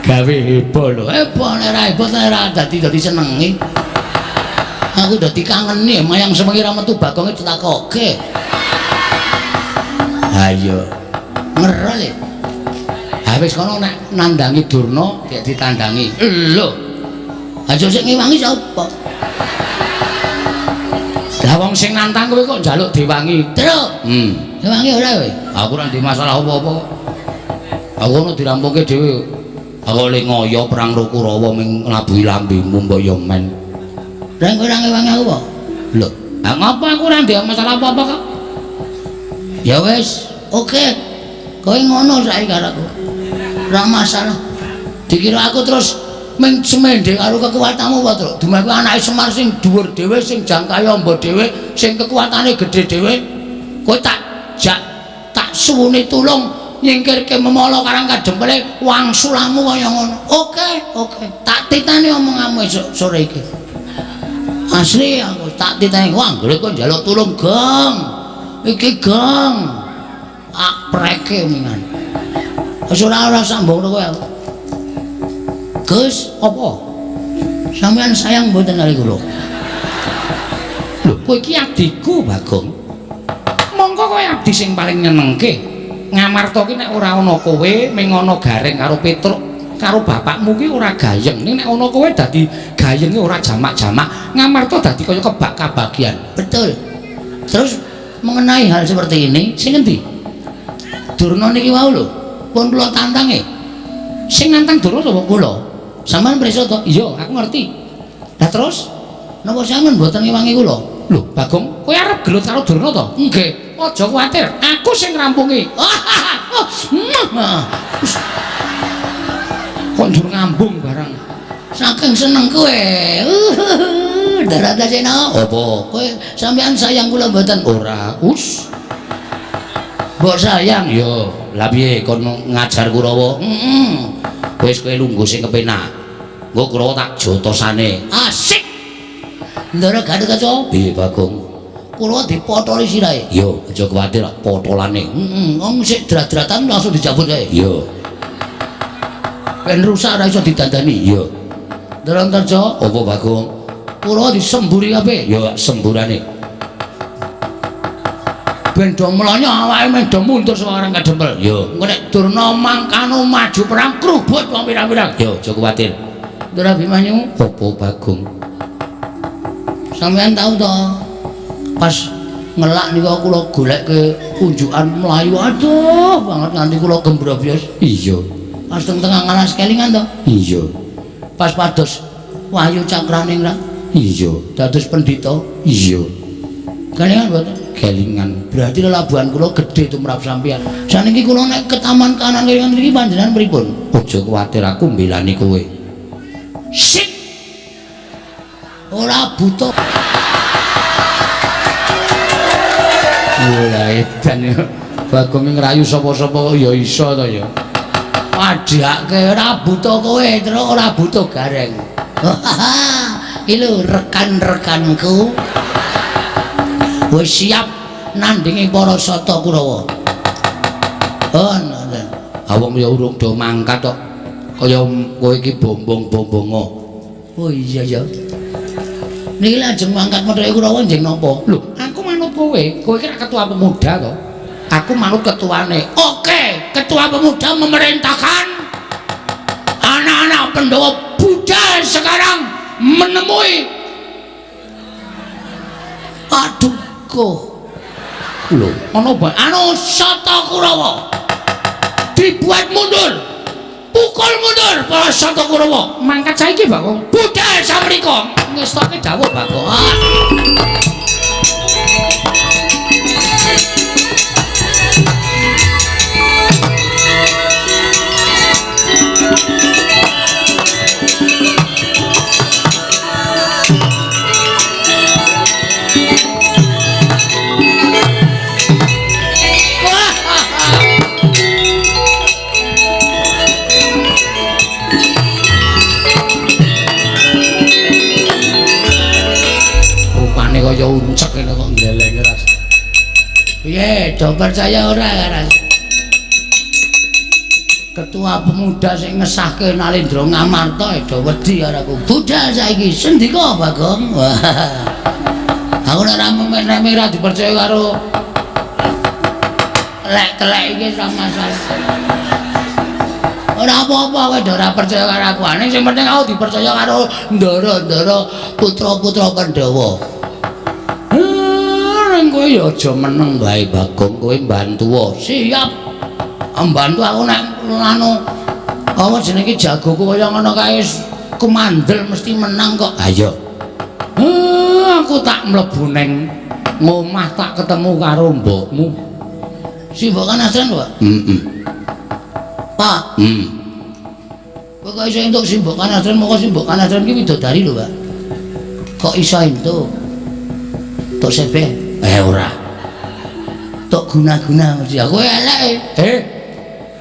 Speaker 1: gawe heboh lho. Heboh nek ra heboh ora dadi senengi. Aku dadi kangeni mayang semengi ra metu Bagonge ditakoke. Ayo. Ngerol e. Ha wis kono nek nandangi Durna nek ditandangi. Lho. Aja sik ngewangi sapa? Lah wong sing nantang kowe kok njaluk diwangi. Truk. Ngewangi ora kowe? Aku ora ndek masalah apa-apa. Aku ono dirampungke dhewe. Aku le ngoyo perang Rukurawa ming nglabuhi lambemu mbok yo men. Lah kowe ora ngewangi aku apa? Lho, lah ngapa aku ora ndek masalah apa-apa kok? Ya wis, oke. Kowe ngono saiki karo aku. Ora masalah. Dikira aku terus ming semendhe karo kekuatanmu apa, Truk? Dumaku anake Semar sing dhuwur dhewe, sing jangkae amba dhewe, sing kekuatane gedhe dhewe. Kowe tak suwune tulung nyingkirke memala Karangkadempel wangsulamu kaya ngono. Oke. Tak titani omonganmu esuk sore iki. Asli aku tak titani wah anggere kok njaluk tulung, Gong. Iki Gong. Apreke mingan. Wis ora sambung kowe aku. Gus, apa? Sampeyan sayang mboten kali kula? Lho, kowe iki adikku, Bagong. Mongko kowe abdi sing paling nyenengke. Ngamarta ki nek ora ana kowe ming ana Gareng karo Petruk karo bapakmu ki ora gayeng. Nek ana kowe dadi gayenge ora jamak-jamak. Ngamarta dadi kaya kebak kabagian. Betul. Terus mengenai hal seperti ini, sing endi? Durna niki wau lho, pun kula tantange. Sing nantang Durna sapa kula? Sampeyan preso to? Iya, aku ngerti. Lah terus napa sampeyan mboten ngewangi kula? Lho, Bagong, kowe arep gelut karo Durna to? Nggih. Aja kuwatir, aku sing ngrampungi. Kok njur ngambung barang. Saking seneng kowe. Daratasena apa? Kowe sampean sayang kula mboten? Ora. Mbok sayang yo. Lah piye kon ngajar Kurawa? Wis kowe lungguh sing kepenak. Engko Kurawa tak jotosane. Asik. Ndara Gathotkaca. Piye Bagong? Kurawa dipotoli sirahe. Yo, aja kuwatir potolane. Wong sik drat-dratan langsung dicabut kae. Yo. Ben rusak ora iso didandani. Yo. Ndara Antarja. Apa Bagong? Kurawa disemburi kabeh. Yo, semburane. Ben do mlonyo awake men do mundur seorang kadempel. Yo, engko nek Durna mangkano maju perang krubut wong pirang-pirang. Yo, aja kuwatir. Ndara Abimanyu. Apa Bagong? Sampeyan tau to pas ngelak nika kula goleke unjukan Melayu aduh banget nganti kula gembrobyos. Iya. Pas teng tengah ngalas kelingan to? Iya. Pas pados Wahyu Cakraningrat. Iya. Dados pendhita. Iya. Kelingan mboten? Kelingan. Berarti lelabuhan kula gedhe tumrap sampeyan. Saniki kula nek ke taman kanan kelingan mriki panjenengan pripun? Aja kuwatir aku mbelani kowe. Sik. Ora buta. Ora edan ya. Bagong ngrayu sapa-sapa ya iso to ya. Padhake ora buta kowe, terus ora buta gareng. Iki lho rekan-rekanku. Wis siap nandingi para sata Kurawa. Oh, ngoten. Awong ya urung do mangkat tok. Kaya kowe iki bombong-bombongo. Oh iya ya. Niki lajeng mangkat methe Kurawa njeng napa? Lho, aku manut kowe. Kowe iki ketua pemuda to. Aku manut ketuane. Oke, ketua pemuda memerintahkan anak-anak Pandhawa Buddha sekarang menemui aduh kok. Lho, ana anu Sata Kurawa. Dibuat mundur. Pukul mundur para Sata Kurawa. Mangkat saiki, Bagong. Buddha samrika. Ngestoke dawuh, Bagong. Kaya uncek ini kok ngeleng ras. Piye, do percaya ora ras? Ketua pemuda sing ngesahke Nalendra Ngamarta do wedi karo aku. Buddha saiki sendika Bagong. Wah. Aku nek ra menek ora dipercaya karo lek-lek iki sama masalah. Ora apa-apa kowe do ora percaya karo aku. Ning sing penting aku dipercaya karo ndara-ndara putra-putra Pandhawa. Kowe ya aja meneng bae Bagong, kowe mbantu. Siap. Mbantu aku nek anu apa jenenge jagoku kaya ngono kae kumandel mesti menang kok. Ayo. Aku tak mlebu ning ngomah tak ketemu karo mbokmu. Si Mbok Kanasren, Pak? Pak. Kowe kok iso entuk si Mbok Kanasren, moko si Mbok Kanasren ki widodari lho, Pak. Kok iso entuk? Tok sepe. Ora. Tok guna-guna mesti aku elek.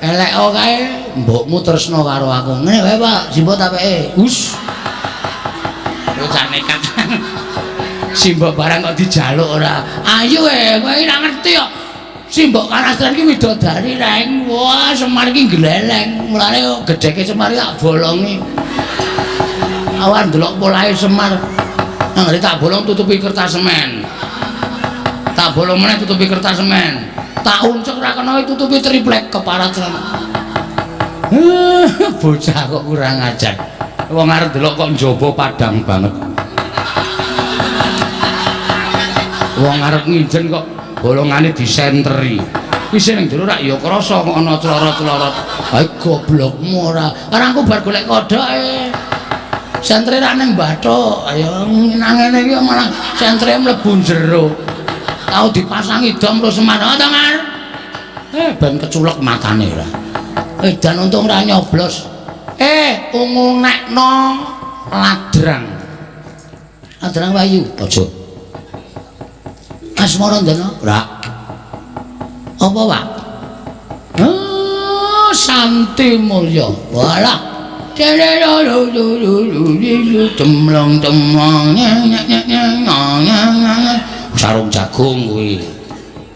Speaker 1: Elek kae mbokmu tresno karo aku. Ngene wae, Pak. Simbok tapeke. Kowe jan nekat. Simbok barang kok dijaluk ora. Ayo kowe ora ngerti kok. Simbok Kanasren ki widodari reng. Wah, Semar ki gleleng. Mulane gedheke Semar tak bolongi. Awan delok polahe Semar. Nang tak bolong tutupi kertas semen. Tak bolong meneh tutupi kertas semen. Tak uncek ra kena tutupi triplek keparat. Bocah kok kurang ajar. Wong arep delok kok njaba padang banget. Wong arep nginjen kok bolongane disenteri. Wis ning jero rak ya krasa kok ana clorot-clorot. Ha goblokmu ora. Karena aku bar golek kodoke. Sentre ra ning bathuk. Ayo nang ngene iki malah sentre mlebu jero. Tau dipasangi dom terus Semar. To, Mar. Ben keculek matane ora. Dan untung ra nyoblos. Ungu nekno ladrang. Adrang Wayu. Aja. Asmara Ndana? Ora. Apa, Pak? Santi Mulya. Walah. Temlong sarung jagung kuwi.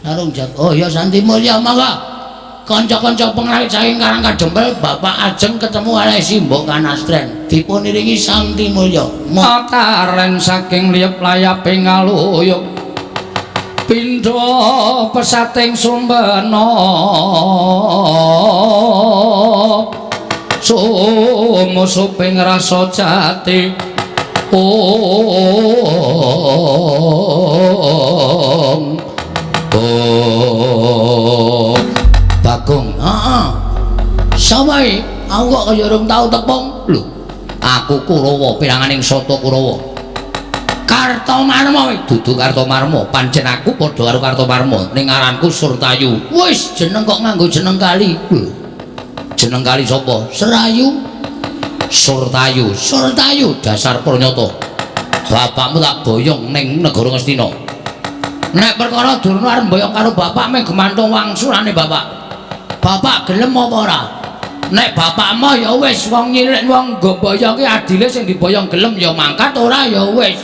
Speaker 1: Sarung jagung. Oh ya Santi Mulya mangga. Kanca-kanca pengarit saking Karang Kadempel Bapak ajeng ketemu kalih Simbok Kanastren. Dipun iringi Santi Mulya.
Speaker 3: Mataren saking liyep layaping ngaluyuk. Pindha pesating sumbana. Sumusuping rasa jati.
Speaker 1: Bagong. Heeh. Samae, aku kok kaya urung tau tepung. Lho, aku Kurawa piranganing Sata Kurawa. Kartomarma dudu Kartomarma, pancen aku padha karo Kartomarma, ning aranku Surtayu. Wis jeneng kok nganggo jeneng kali. Lho. Jeneng kali sapa? Serayu. Surtayu. Surtayu dasar pranyata. Bapakmu tak boyong ning negara Ngastina. Nek perkara Durna arep boyong karo bapak meh gemantung wangsulane bapak. Bapak gelem apa ora? Nek bapakmu ya wis wong nyilik wong nggo boyong ki adile sing diboyong gelem ya mangkat ora ya wis.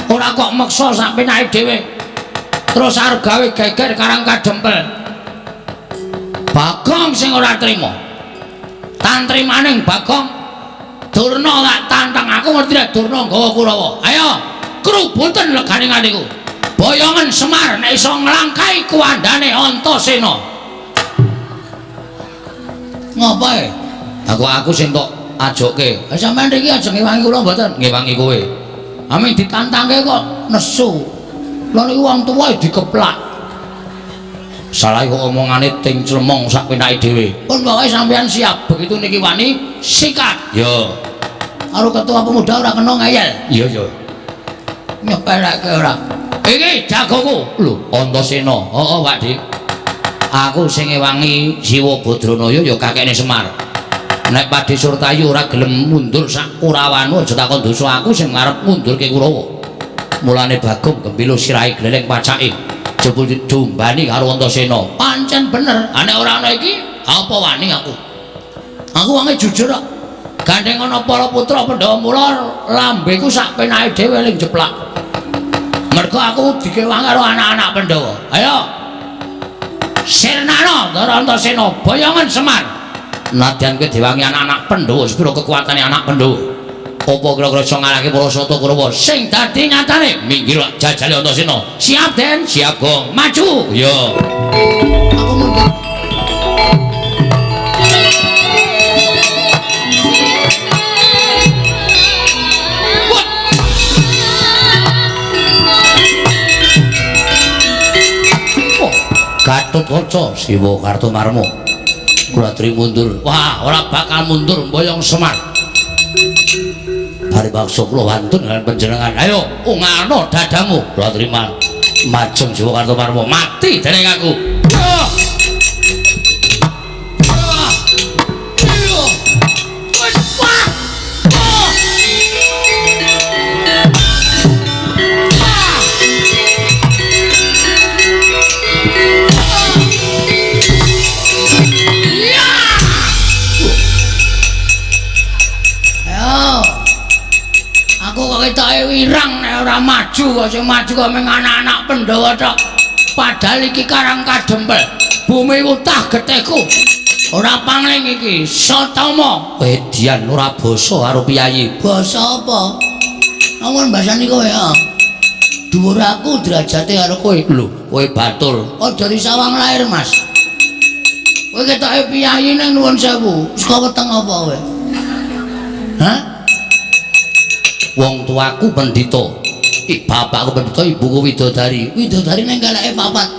Speaker 1: Ora kok meksa sak penake dhewe. Terus arep gawe geger Karang Kadempel. Bagong sing ora trima. Tantrimaning Bagong Durna tak tantang aku ngerti nek Durna nggawa Kurawa. Ayo, krubunten legane ngatiku. Boyongan Semar nek iso nglangkai kuwandane Antasena. Ngapae? Aku sing tok ajoke. Sampeyan iki aja ngewangi kula mboten, ngewangi kowe. Amin ditantangke kok nesu. Lha niku wong tuwa dikeplak. Salah kok omongane ting clemong sak penake dhewe. Pun pokoke sampeyan siap, begitu niki wani sikat. Yo. Karo ketua pemuda ora kena ngeyel. Iya, yo. Nyepeleke ora. Iki jagoku. Lho, Antasena. Heeh, Pak Dik. Aku sing ngewangi Siwa Badranaya ya kakekne Semar. Nek Pakde Surtayu ora gelem mundur sak Kurawanu aja takon dosa aku sing ngarep mundurke Kurawa. Mulane Bagong gembilo sirahe gleleng pacake. Jebul diombani karo Antasena. Pancen bener, nek ora ana iki apa wani aku. Aku wonge jujur kok. Gandeng ana para putra Pandhawa mula lambeku sak penake dhewe ling jeplak. Mergo aku dikewangi karo anak-anak Pandhawa. Ayo. Sirnana Ndara Antasena boyongan Semar. Nadyan kowe diwangi anak-anak Pandhawa sepira kekuatane anak Pandhawa. Apa kira-kira iso ngalahke para Sata Kurawa sing dadi nyatane minggir jajale Antasena. Siap Den, siap Gong. Maju. Yo. Aku mundur. Gatotkaca Siwa Kartomarma. Kula aturi mundur. Wah, ora bakal mundur mboyong Semar. Bari baksa kula wantun dengan panjenengan. Ayo, ungano dadamu. Kula aturi majeng Siwa Kartomarma. Mati dening aku. Ketoke wirang nek ora maju kok sing maju kok mung anak-anak Pandhawa tok. Padahal iki Karang Kadempel, bumi utah getihku. Ora pangling iki Satama. Edian ora basa karo piyayi. Basa apa? Amun basani kowe ya. Dhuwur aku derajate karo kowe. Lho, kowe batul. Aja disawang lair, Mas. Kowe ketoke piyayi ning nuwun sewu. Saka weteng apa kowe? Hah? Wong tuaku pendhita. Bapakku pendhita, ibuku widodari. Widodari ning keleke papat.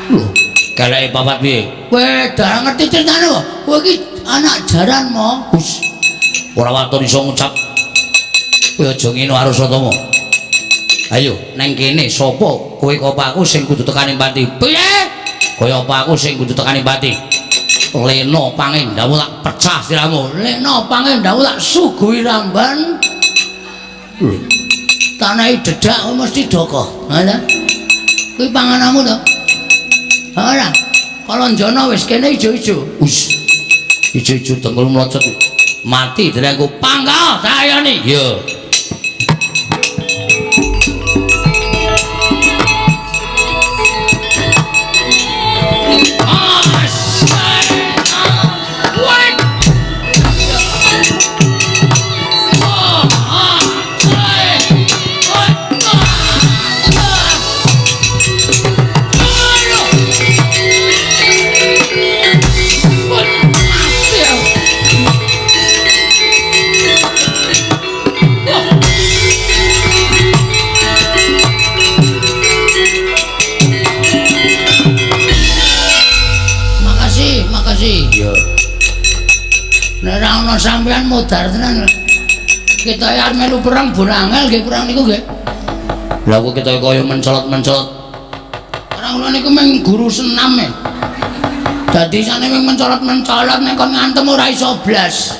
Speaker 1: Lho, keleke papat piye? Kowe darang ngerti critane kok. Kowe iki anak jaran mo. Gus. Ora waton iso ngucap. Kowe aja ngene karo Satama. Ayo, neng kene sapa kowe kopakku sing kudu tekani pati? Piye? Kaya apa aku sing kudu tekani pati? Lena Pangendhamu tak pecah siramu. Lena Pangendhamu tak suguhi ramban. tanahi dedak mesti doko. Ha ta? Kuwi pangananmu to? Ora. Kalonjana wis kene ijo-ijo. Wis. Ijo-ijo tengkul mlocot. Mati derengku panggal sayane. Yo. Sampeyan modar tenan. Kita arep melu perang Bonangel nggih perang niku nggih. Lha kok kita kaya mencolot-mencolot. Orang kula niku mung guru senam e. Dadi sane mung mencolot-mencolot nek kon ngantem ora iso blas.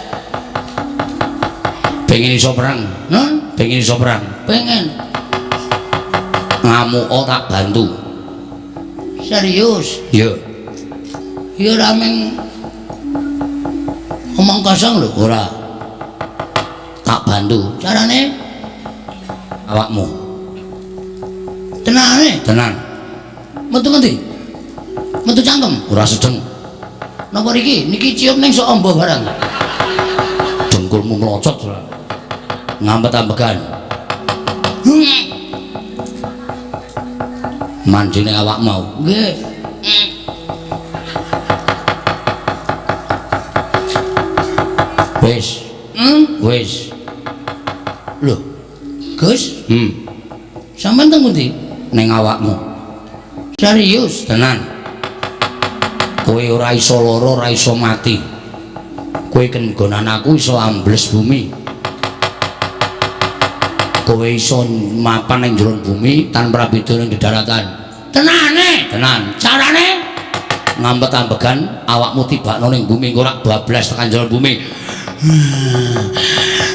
Speaker 1: Pengen iso perang? Pengen iso perang? Pengen. Ngamuk tak bantu. Serius? Iya. Ya ora mung omong kosong lho, ora. Tak bantu. Carane awakmu. Tenane? Tenan. Metu ngendi? Metu cangkem? Ora sedeng. Napa niki cium ning sok amba barang. Dengkulmu melocot ora. Ngambet-ambekan. Mandine awak mau. Nggih. Wis. Wis. Lho. Gus? Sampeyan teng pundi? Ning awakmu. Serius? Tenan. Kowe ora iso lara, ora iso mati. Kowe kenggonan aku iso ambles bumi. Kowe iso mapan ning jero bumi tanpa beda ning daratan. Tenane? Tenan. Carane? Ngambet-ambegan awakmu tibakno ning bumi engko ora bablas tekan jero bumi.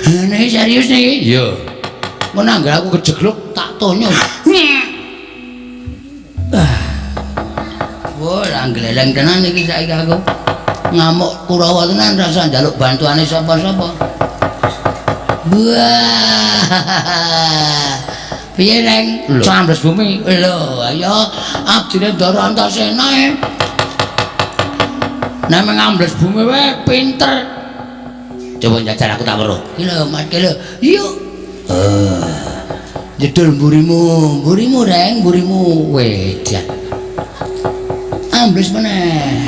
Speaker 1: Ini serius nih? Iya. Menanggal aku kejegluk tak tonyo. Wah, langgeleng tenan iki saiki aku. Ngamuk Kurawa tenan rasa njaluk bantuane sapa-sapa. Wah. Piye Reng? Sambles bumi. Lho, ayo abdine Ndara Antasena. Nek ngambles bumi wae pinter. Coba jajar aku tak weruh. Ki lho, Mas ki lho. Yuk. Jedul mburimu Reng, mburimu wedan. Ambles meneh.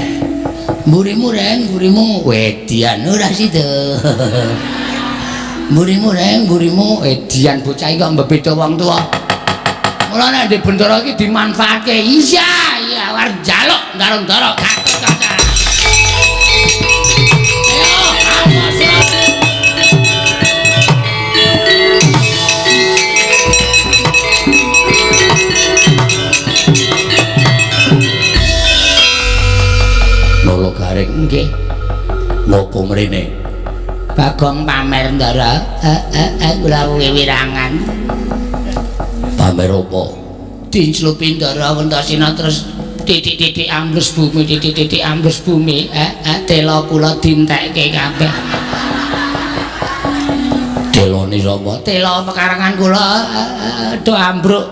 Speaker 1: Mburimu Reng, mburimu wedian ora sida. Mburimu Reng, mburimu wedian bocah iki kok mbeda wong tuwa. Mula nek di Bendara iki dimanfaatke. Iya, arep njaluk Ndara kakek-kakek. Nolo garing nggih. Napa mrene? Bagong pamer Ndara. Kula wirangan. Pamer apa? Dinclupi Ndara Antasena terus titik-titik ambles bumi, titik-titik ambles bumi. Tela kula dintekke kabeh. Telane sapa? Tela pekarangan kula do ambruk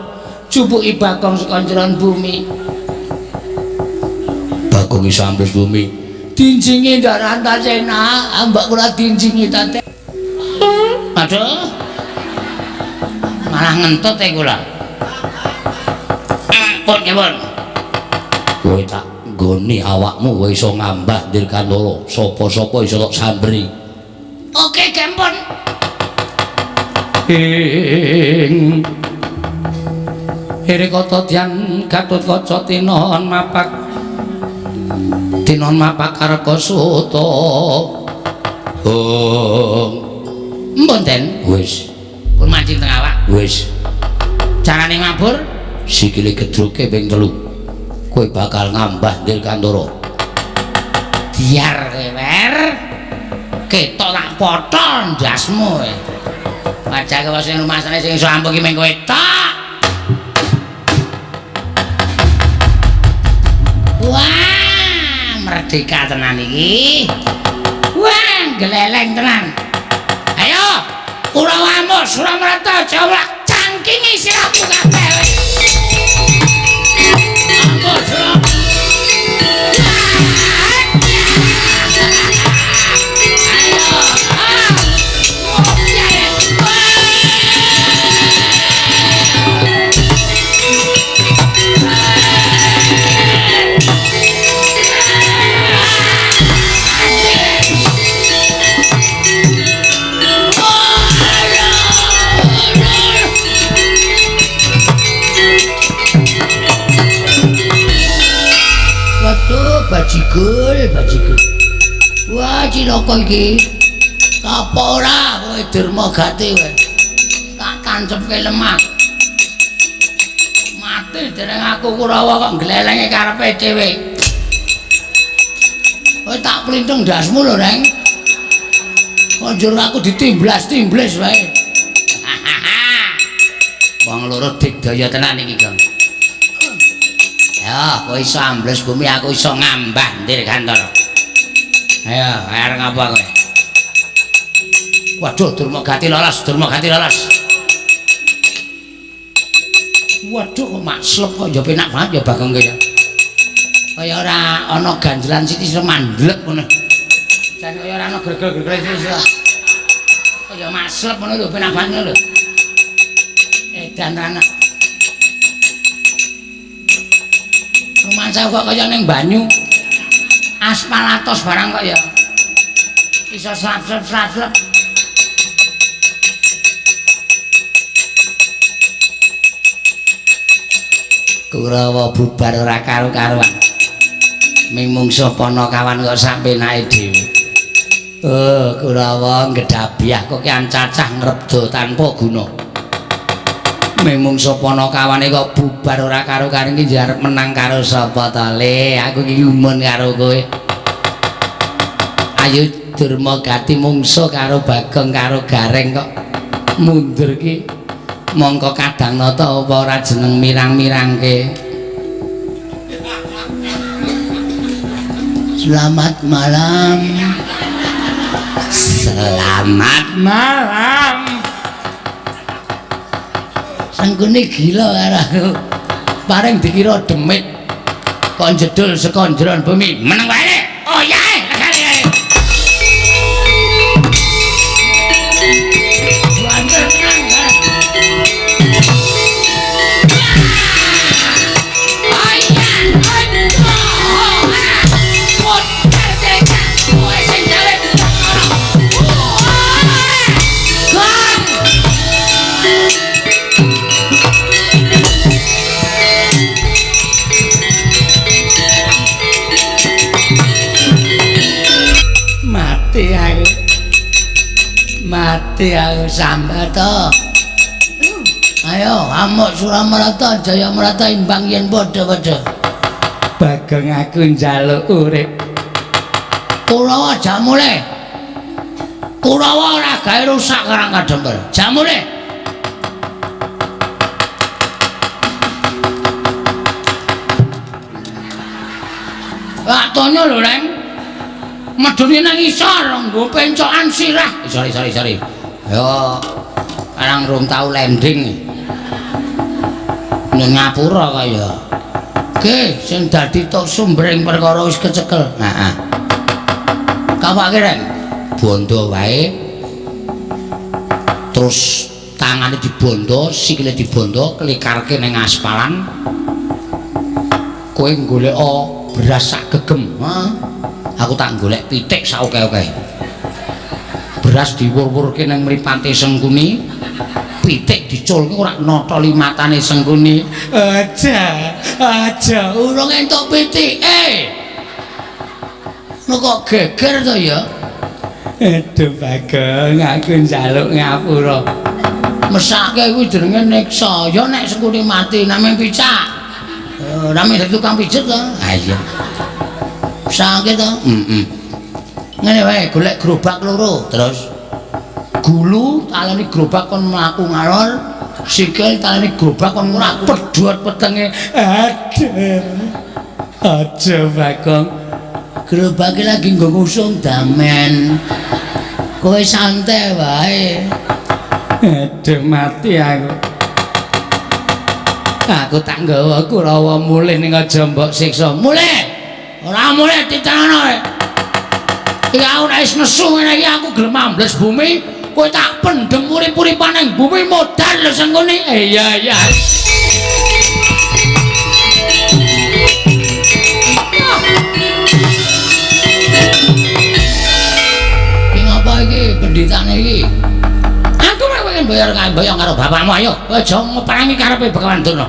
Speaker 1: jupuki Bagong saka njeron bumi. Bagong iso ambles bumi. Dinjingi Ndara Antasena, mbak kula dinjingi tate. Aduh. Malah ngentut kula. Pun kepun. Kowe tak nggoni awakmu kowe iso ngambah Dirgantara. Sapa-sapa iso tak sambri. Oke, kempun. Hirikata Dyan Gatotkaca tinon mapak Karkasuta. Mboten wis. Pun mancing teng awak. Wis. Carane mabur sikile gedruke ping 3. Kowe bakal ngambah Dirgantara. Biar kowe wer ketok tak potol ndasmu. Wajake wong sing rumasane sing iso ampuh ki mung kowe tok. Wah, merdeka tenan iki. Wah, geleleng tenan. Ayo, Kurawamu Suramarta Jawa cangkingi siramu kabeh. Ampun, Suramarta. Bajigul. Wah, cilaka iki. Apa ora kowe Dermagati kowe? Tak tancepke lemah. Mati dereng aku Kurawa kok glelenge karepe dhewe. Kowe tak plintung ndasmu lho, Reng. Kok njur aku ditimblas-timblis wae. Wong loro digdaya tenan iki, Kang. Ya, kowe iso ambles bumi, aku iso ngambah ndir Gantara. Ayo, arep ngapa kowe? Waduh, Dermagati lolos. Waduh, kok makslep kok ya penak banget ya Bagong ki. Kaya ora ana ganjelan siti semandlek ngono. Jan kaya ora ana gregel-gregel sisi. Kaya makslep ngono lho, penak banget lho. Edan anak. Rumansa kok kaya ning banyu aspal atos barang kok ya iso slap-slap. Kurawa bubar ora karo-karuan ming mungsuh Panakawan kok sampenake dhewe. Kurawa nggedabiah kok ki ancacah ngrebdo tanpa guna. Memungso Panakawane kok bubar ora karo-karo iki arep menang karo sapa to Le? Aku iki umun karo kowe. Ayo Dermagati mungso karo Bagong karo Gareng kok mundur ki. Mongko Kadhangnata apa ora jeneng mirang-mirangke. Selamat malam. Sangkune gila karo aku. Paring dikira demit. Kok jedul saka njron bumi. Meneng wae. Oh ya. Mati aku sambat to. Ayo amuk Suramarta Jayamarta imbang yen padha-padha. Bagong aku njaluk urip. Kurawa jamule. Kurawa ora gawe rusak karang kadempel. Jamule. Wah tonyo lho, Reng. Medune nang isor nggo pencokan sirah. Sorry. Yo karang rung tau landing. Nang ngapura kaya. Ge, sing dadi tok sumbering perkara wis kecekel. Heeh. Kawake Reng. Bondo wae. Terus tangane dibondo, sikile dibondo, klikarke ning aspalan. Kowe golek beras sak gegem, aku tak golek pitik sak oke-oke. Beras diwur-wurke nang mripate Sengkuni, pitik diculke ora notoli matane Sengkuni. Aja, urung entuk pitike. Kok geger to ya? Aduh Bagong, aku njaluk ngapura. Mesake kuwi jenenge niksa. Ya nek Sengkuni mati namung picak. Rame dadi tukang pijet to? Ha iya. Sangke to? Ngene wae golek gerobak loro terus gulu taleni gerobak kon mlaku ngalor sikil taleni gerobak kon ngurak pedhot petenge aja Bagong gerobake lagi nggo ngusung damen kowe santai wae aduh mati aku tak nggawa Kurawa mulih ning aja mbok siksa mulih ora mulih ditanono iki aku nek wis nesu ngene iki aku gelem ambles bumi kowe tak pendem urip-uripane bumi modal lho sengkone iya iki ngapa iki penditane iki aku pengen bayar karo bapakmu ayo aja ngeparangi karepe Begawan Durna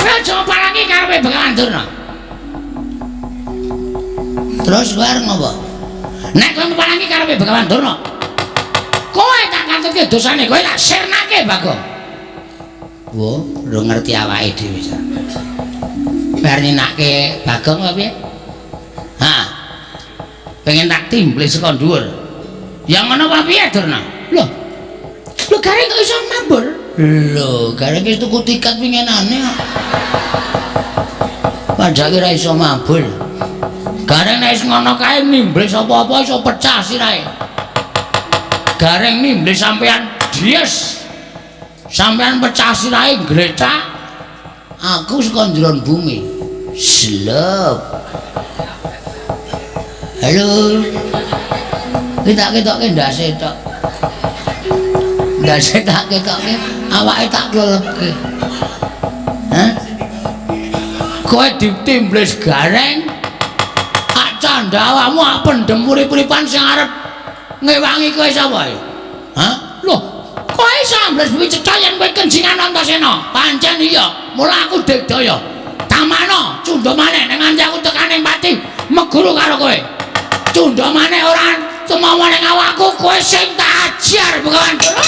Speaker 1: aja ngeparangi karepe Begawan Durna terus bareng apa nek kowe ngeparangi karepe Begawan Durna kowe tak kanteke dosane kowe tak sirnake Bagong wo lu ngerti awake dhewe bar ninake Bagong apa piye ha pengen tak timblis saka dhuwur yang ngono apa piye Durna lho Gareng kok iso mabur? Lho, Gareng wis tuku tiket winginane kok. Padahal ora iso mabur. Gareng nek wis ngono kae nimblis apa-apa iso pecah sirahe. Gareng nimblis sampean dies. Sampean pecah sirahe gretak. Aku saka njeron bumi. Slep. Halo. Kita ketoke ndase tok. Ndase tak ketoke awake tak klelepke. Hah? Kowe ditimblis Gareng. Ak candha awakmu ak pendem urip-uripan sing arep ngewangi kowe sapa ya? Hah? Lho, kowe iso ambles kuwi cetha yen kowe kenjingan Antasena. Pancen iya, mula aku digdaya. Tamano, cundha maneh ning nganti aku tekaning pati meguru karo kowe. Cundha maneh ora kemauan ning awakku kowe sing tak ajar Begawan Durna.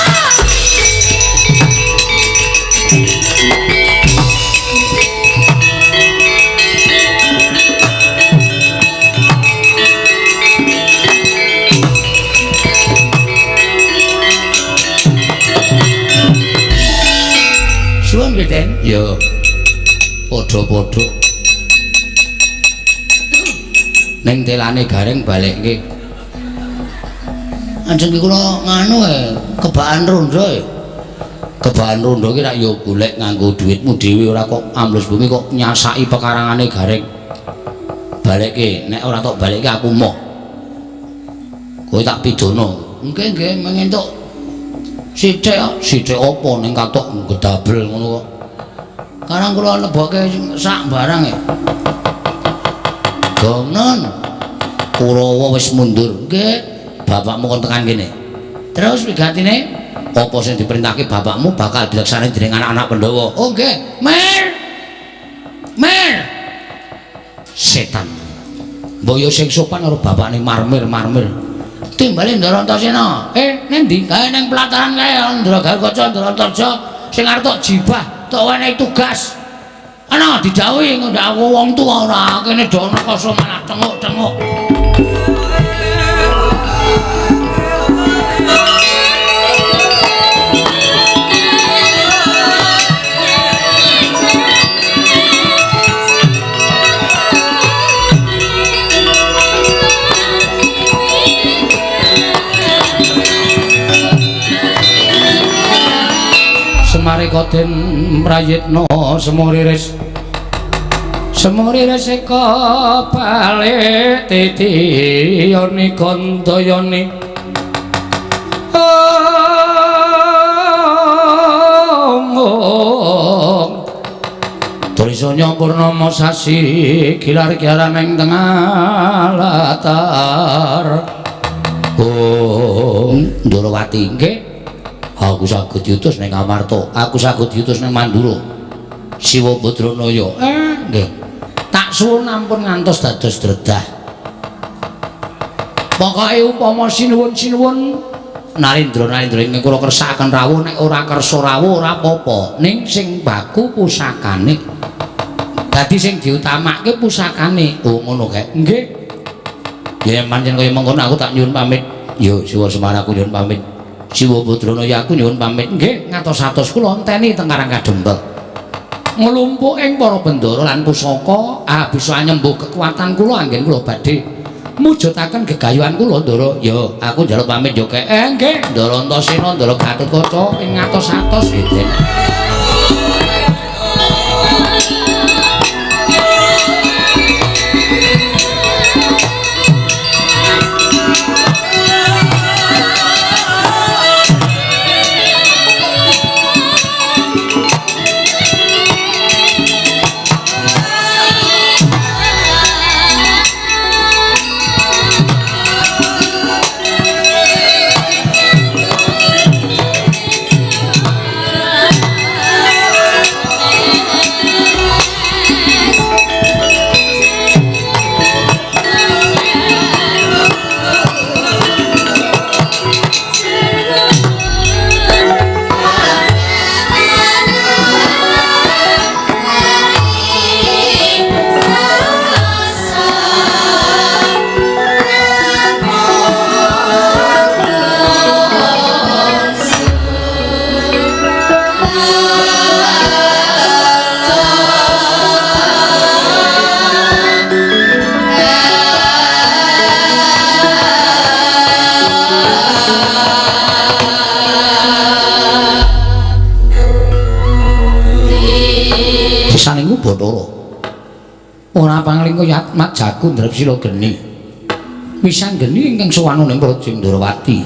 Speaker 1: Suwun Den. Ya. Padha-padha. Ning telane Gareng balekke. Anjeng iki kula nganu kebaan rondo e. Kebaan rondo ki rak ya golek nganggo dhuwitmu dhewe ora kok ambles bumi kok nyasaki pekarangane Gareng. Balekke, nek ora tok balekke aku moh. Kowe tak pidana. Nggih, mengentuk sithik apa ning katok gedabel ngono kok. Karang kula leboke sak barang e. Gongnon. Kurawa wis mundur. Nggih, bapakmu kon tekan kene. Terus wigatine apa sing diperintahke bapakmu bakal dilaksanakan dening anak-anak Pandhawa. Oh nggih, Mer. Setan. Mbok yo sing sopan karo bapakne marmir. Timbale Ndara Antasena. Nendi? Kae ning pelataran kae Ndragarkaca Ndaratarja sing arep tok jibah, tok wenehi tugas. Ana didhawuhi ngundak aku wong tuwa ora kene dono koso malah tenguk-tenguk. Semarika den mrayitna semuriris eka balik titiyane kandayane Trisanya purnama sasi gilar-gilaran ing tengah latar Ndrawati nggih aku saged diutus ning Amarta, aku saged diutus ning Mandura. Siwa Badranaya. Nggih. Tak suwun ampun ngantos dados dredah. Pokoke upama sinuwun Narendra ing kula kersakaken rawuh nek ora kersa rawuh ora apa-apa. Ning sing baku pusakane. Dadi sing diutamake pusakane. Oh ngono kae. Nggih. Ya pancen kaya mengkono aku tak nyuwun pamit. Yo Siwa Semar aku nyuwun pamit.
Speaker 3: Siwa Badranaya aku nyuwun pamit nggih ngatos-atos kula enteni teng Karang Kadempel. Nglumpuk ing para bendara lan pusaka bisa nyembuh kekuatan kula anggen kula badhe mujudaken gegayuhan kula Ndara. Ya, aku njaluk pamit yo kek. Nggih, Ndara Antasena, Ndara Gatotkaca ing ngatos-atos nggih. Saning ku Bathara. Ora panglingkuh Yatmat Jago Ndrapsila Geni. Wisang geni ingkang sowan ing Praja Ndrawati.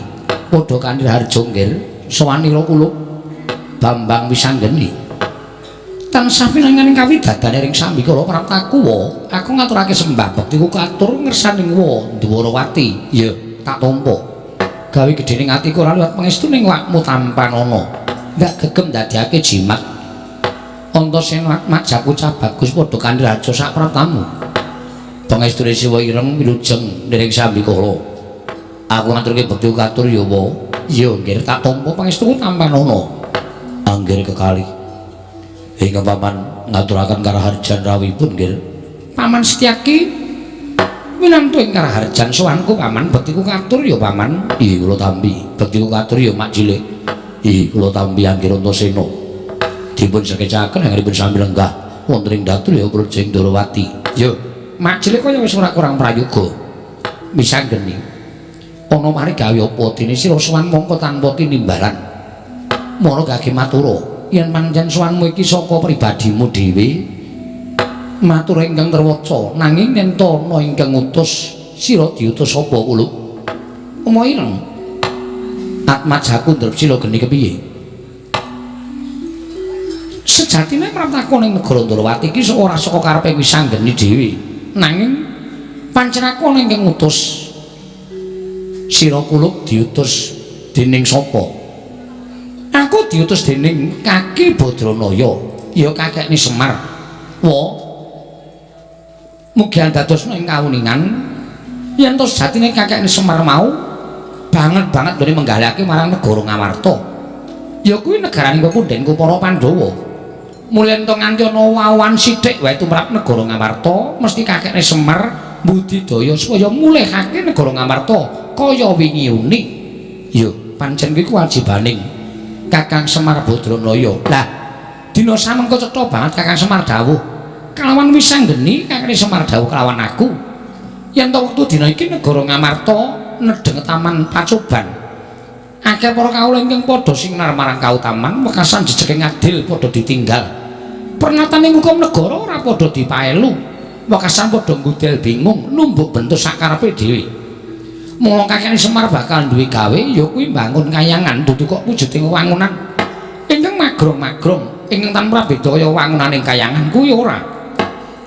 Speaker 3: Padha kanthi harja nggir sowanira kula Bambang Wisanggeni. Tansah pinanganing kawidadaning ring Sambikala Praptakuwa, aku ngaturake sembah bektiku katur ngersaning wa Dwarawati. Ya, tak tampa. Gawe gedhening atiku ora liwat pangestuning wakmu tampanana. Ndak gegem dadiake jimat. Antasena Atmat Jago Cabagus padha kanthi raja sak praptamu. Pangestune Siwa Ireng wilujeng ndereng Sambikala. Aku ngaturke bekti katur ya wa. Ya nggih tak tampa pangestuku tampanana. Anggir kekalih. Hingga paman ngaturaken karaharjan rawuhipun nggih. Paman Setyaki winantu ing karaharjan sowanku paman bektiku katur ya paman. Nggih kula tampi. Bektiku katur ya mak cilik. Nggih kula tampi Anggir Antasena. Dipun sekecaken anggenipun sami lenggah wonten ing datur ya Praja Ndrawati. Ya, mak cilik kaya wis ora kurang prayoga. Wisanggeni. Ana mari gawe apa dene sira sowan mongko tanpa tinimbalan. Mara gage matura, yen pancen sowanmu iki saka pribadimu dhewe, matur ingkang terwaca, nanging yen ana ingkang ngutus, sira diutus sapa kula? Uma Ireng. Atmat Jago Ndrapsila Geni kepiye? Sejatine Praptaku ning negara Ndrawati iki ora saka karepe Wisanggeni dhewe, nanging pancen aku ana ingkang ngutus. Sira kuluk diutus dening sapa? Aku diutus dening Kaki Badranaya, ya kakekne Semar. Wa mugi andadosna ing kawuningan yen to sejatine kakekne Semar mau banget dene menggalake marang negara Ngamarta. Ya kuwi negaraning pundhenku para Pandhawa. Mulih ento nganti ana wawan sithik wae tumrap negara Ngamarta, mesti kakekne Semar mbudidaya supaya mulihake negara Ngamarta kaya wingi uni. Ya, pancen kuwi kewajibaning Kakang Semar Badranaya. Lah, dina samengko cetha banget Kakang Semar dawuh kelawan Wisanggeni, kakekne Semar dawuh kelawan aku. Yen to wektu dina iki negara Ngamarta nedheng taman Pacoban. Akeh para kawula ingkang padha sinar marang kautaman, wekasan jejeking adil padha ditinggal. Pernataning hukum negara ora padha dipaelu, wekasan padha nggudel bingung, numbuk bentuk sakarepe dhewe. Mula kakekne Semar bakal duwe gawe ya kuwi mbangun kayangan dudu kok wujuding wangunan. Ingkang magrong-magrong, ingkang tanpa beda kaya wangunaning kayangan kuwi ora.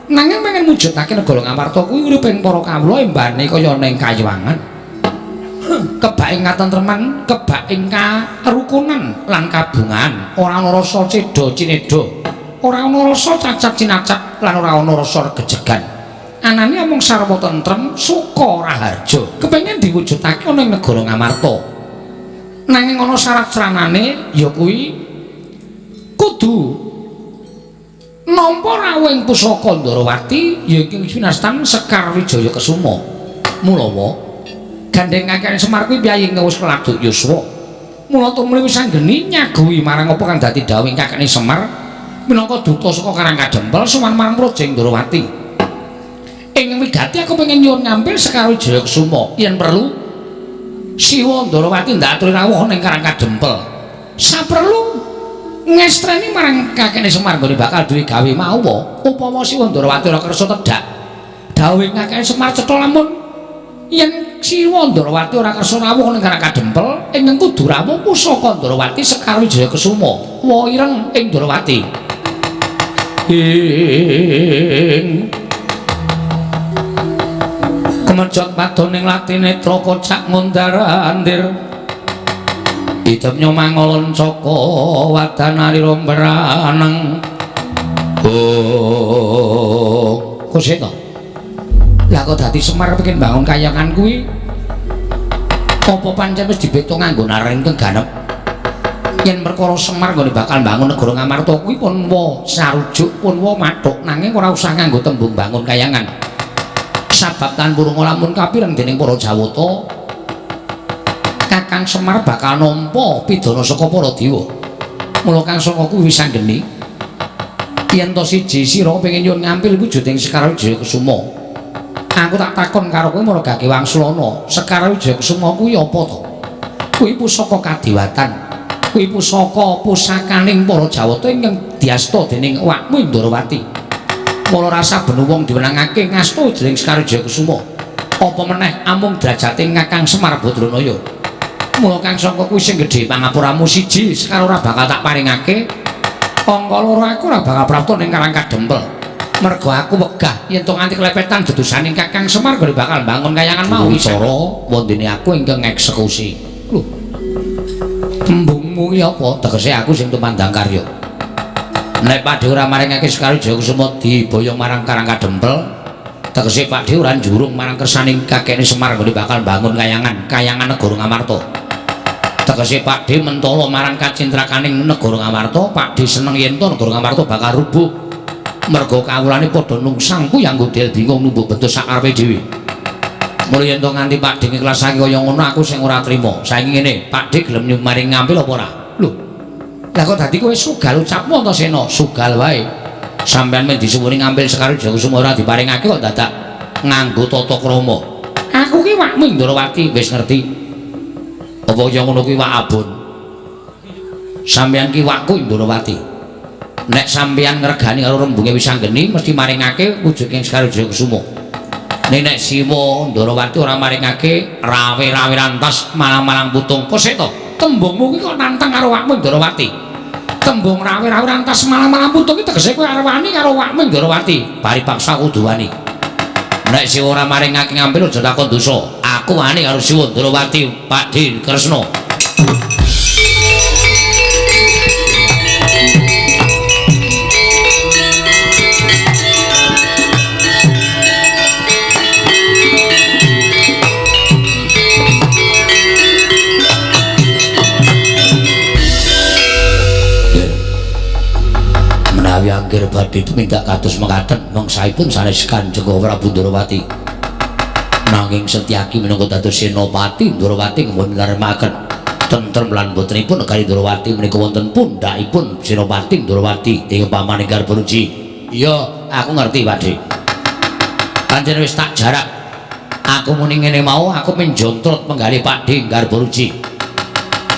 Speaker 3: Nanging pengen mujudake negara Ngamarta kuwi uriping para kawula embane kaya ning kayuwangan. Kebak ing katentreman, kebak ing karukunan lan kabungan, ora ana rasa cedha cinedha, ora ana rasa cacat cinacak lan ora ana rasa gejegan. Anane amung sarwa tentrem, suka raharja. Kepengin diwujudake ana ing negara Ngamarta. Nanging ana syarat sranane ya kuwi kudu nampa rawuhing pusaka Ndrawati ya iki winastan Sekar Wijaya Kesuma. Mulawa gandeng kakekne Semar kuwi piye wis keladuk yuswa. Mula tumrap wisan geni nyaguhi marang apa kang dadi dawuh kakekne Semar minangka duta saka Karangkadempel sowan marang Projeng Ndrawati. Ing wigati aku pengen nyuwun ngambil Sekar Wijaya Kusuma yen perlu Siwa Ndrawati ndak aturi rawuh ning Karangkadempel. Saperlu ngestreni marang kakekne Semar nggone bakal duwe gawe mau upama Siwa Ndrawati ora kersa tedhak dawuh kakekne Semar cetha lamun yen Siwa Ndrawati ora kersa rawuh ning Karangkadempel ing kudu rawuh pusaka Ndrawati Sekar Wijaya Kusuma wa ireng ing Ndrawati ing kemejot padoning Latinetra kocak ngundarandir idep nyomangolon saka wadanari romberaneng kose to lah kok dadi Semar pengen bangun kayangan kuwi apa pancen wis dibeto nganggo nareng keganep yen perkara Semar nggone bakal bangun negara Ngamarta kuwi pun wa sarujuk pun wa mathuk nanging ora usah nganggo tembung bangun kayangan sabab tan purunga lamun kapireng dening para Jawata Kakang Semar bakal nampa pidana saka para dewa mula kang saka kuwi wis anggeni yen to siji sira pengin nyuwun ngampil wujuding Sekar Wijaya Kusuma aku tak takon karo kowe Marga Wangsulana Sekar Wijaya Kusuma kuwi apa to kuwi pusaka kadiwatan kuwi pusakaning para Jawata ingkang diasta dening awakmu Ndrawati mula rasa ben wong diwenangake ngasta dening Sekar Wijaya Kusuma apa meneh amung drajating Kakang Semar Badranaya mula kang saka kuwi sing gedhe pangapuramu siji Sekar ora bakal tak paringake angka loro aku ora bakal prapta ning Karangkadempel mergo aku wegah yen to nganti klepetan dedusaning Kakang Semar gone bakal bangun kayangan mau cara wondene aku ingkang eksekusi lho tembungmu iki apa tegese aku sing tumandang karya nek Pakdhe ora maringake Sekar Wijaya Kusuma diboyong marang Karangkadempel tegese Pakdhe ora njurung marang kersaning kakekne Semar nggone bakal bangun kayangan negara Ngamarta tegese Pakdhe mentala marang kacintrakaning negara Ngamarta Pakdhe seneng yen to negara Ngamarta bakal rubuh merga kawulane padha nungsang kuwi anggo del bingung numbuk bentus sakarepe dhewe mula yen to nganti Pakdhe ngiklasake kaya ngono aku sing ora trima saiki ngene Pakdhe gelem nyumaring ngampil apa ora lho lah kok dadi kowe sugal ucapmu Antasena sugal wae sampeyan men disuwuni ngambil Sekar Wijaya Kusuma ora diparingake kok dadak nganggo tata krama aku ki wakmu Ndrawati wis ngerti apa kaya ngono kuwi wak abon sampeyan ki wakku Ndrawati nek sampeyan ngregani karo rembunge wis anggeni mesti maringake wujuding Sekar Wijaya Kusuma nek Siwa Ndrawati ora maringake rawe-rawe rantas malang-malang putung kosek to tembungmu ki kok nantang karo wakmu Ndrawati tembung rawe-rawe rantas malang-malang putung ki tegese kowe arep wani karo wakmu Ndrawati paripaksa kudu wani nek Siwa ora maringake ngampil aja takon dosa aku wani karo Siwa Ndrawati Pakdhe Kresna menawi angger badhe tumindak kados mekaten mangsaipun sanes Kanjeng Prabu Ndrawati nanging Setyaki minangka dados senopati Ndrawati kembon ngaremaken tentrem lan botenipun negari Ndrawati menika wonten pundhakipun senopati Ndrawati ing pamaning Garbaruji iya aku ngerti Pakdhe pancen wis tak jarak aku muni ngene mau aku menjontrot penggalih Pakdhe Garbaruji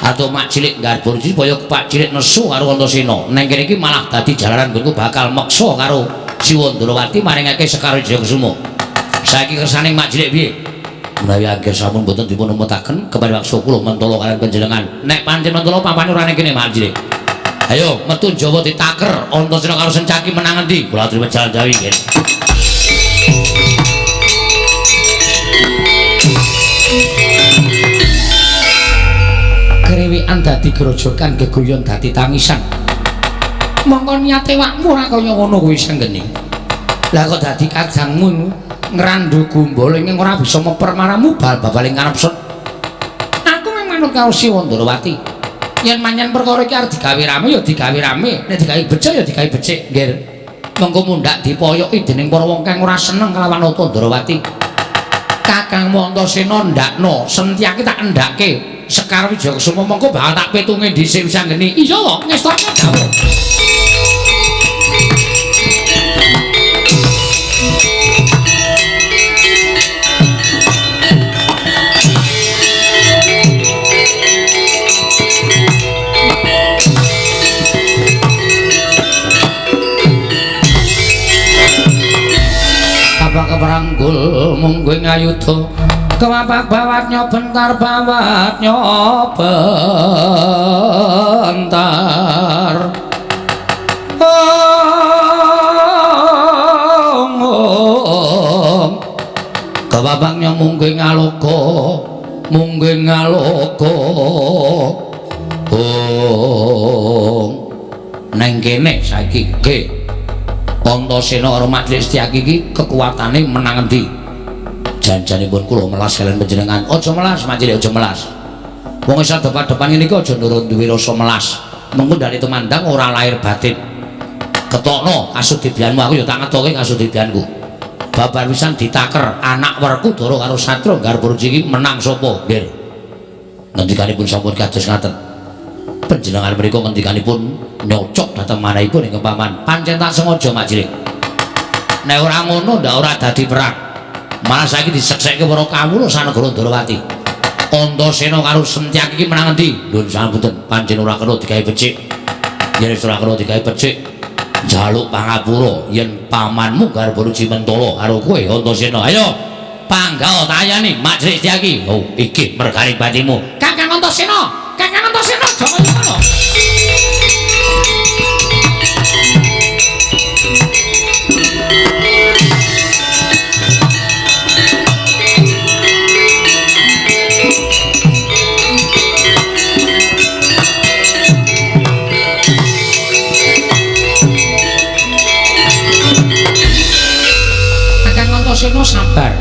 Speaker 3: atau mak cilik Garbaruji supaya Pak cilik nesu karo Antasena neng kene iki malah dadi jalaran nggonku bakal meksa karo Siwa Ndrawati maringake Sekar Wijaya Kusuma saiki kersaning mak cilik piye menawi akhir sampun boten dipun nemutaken kepada waksa kula mentala kaliyan panjenengan nek pancen mentala pampane ora ning kene mak cilik ayo metu Jawa ditaker Antasena karo Setyaki menang endi kula aturi jalan Jawi nggih kerewekan dadi grojokan gegoyon dadi tangisan mongko niate wakmu ora kaya ngono kuwi senggeni lah kok dadi kajangmu ngrandu gumbul ing ora bisa meper maramu bal-baling karepset aku memang manut karo Siwa Ndrawati yen manyen perkara iki arep digawe rame ya digawe rame nek digawe becik ya digawe becik nggih mengko mundhak dipoyoki dening para wong kang ora seneng kelawan Ndrawati Kakang Antasena ndakno Setyaki tak endhake Sekar Wijayakusuma mengko bakal tak petunge dhisik Wisanggeni. Iya kok ngestake dawuh. Keperanggul mungguing ayuda kewapak bawat nyobentar bawat nyobentar kewapak mungguing aloka neng kene saiki ke Antasena karo Majelis Setyaki iki kekuatane menang endi? Janjanipun kula melas kalian panjenengan. Aja melas, Majelis aja melas. Wong isa depan-depan ngene iki aja nurut duwe rasa melas. Mengko ndane tumandang ora lahir batin. Ketokno kasudidianmu aku ya tak ngetoke kasudidianku. Babar pisan ditaker anak Werkudara karo Satya Garbarji iki menang sapa? Nggih. Ngendikanipun sampun kados ngaten. Panjenengan mriku ngendikanipun nyocok dhateng manahipun ingkang paman pancen tak sengaja Majelis. Nek ora ngono ndak ora dadi perang. Malah saiki diseksekke para kawula sanegara Ndarawati. Antasena karo Setyaki iki menang endi? Nuwun sampun pancen ora kena digawe becik. Yen ora kena digawe becik, njaluk pangapura yen pamanmu Garbarji Mentala karo kowe Antasena. Ayo panggal tayani Majelis Setyaki. Oh, iki mergane batimu. Kakang Antasena. Kakang Antasena jangan ngono. Kakang Antasena sabar.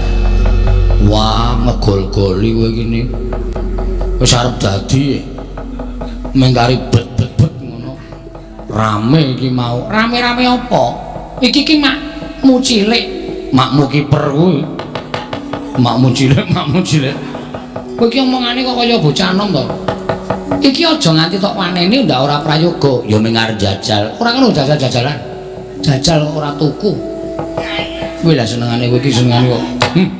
Speaker 3: Wah, ngegol-goli kowe iki. Wis arep dadi mengkari bet ngono. Rame iki mau. Rame-rame apa? Iki ki makmu cilik, makmu kiper kuwi. Makmu cilik. Kowe iki omongane kok kaya bocah enom to. Iki aja nganti tok wanene ndak ora prayoga, ya mung arep jajal. Ora ngono jajal-jajalan. Jajal kok ora tuku. Kowe lah senengane kowe iki senengane kok.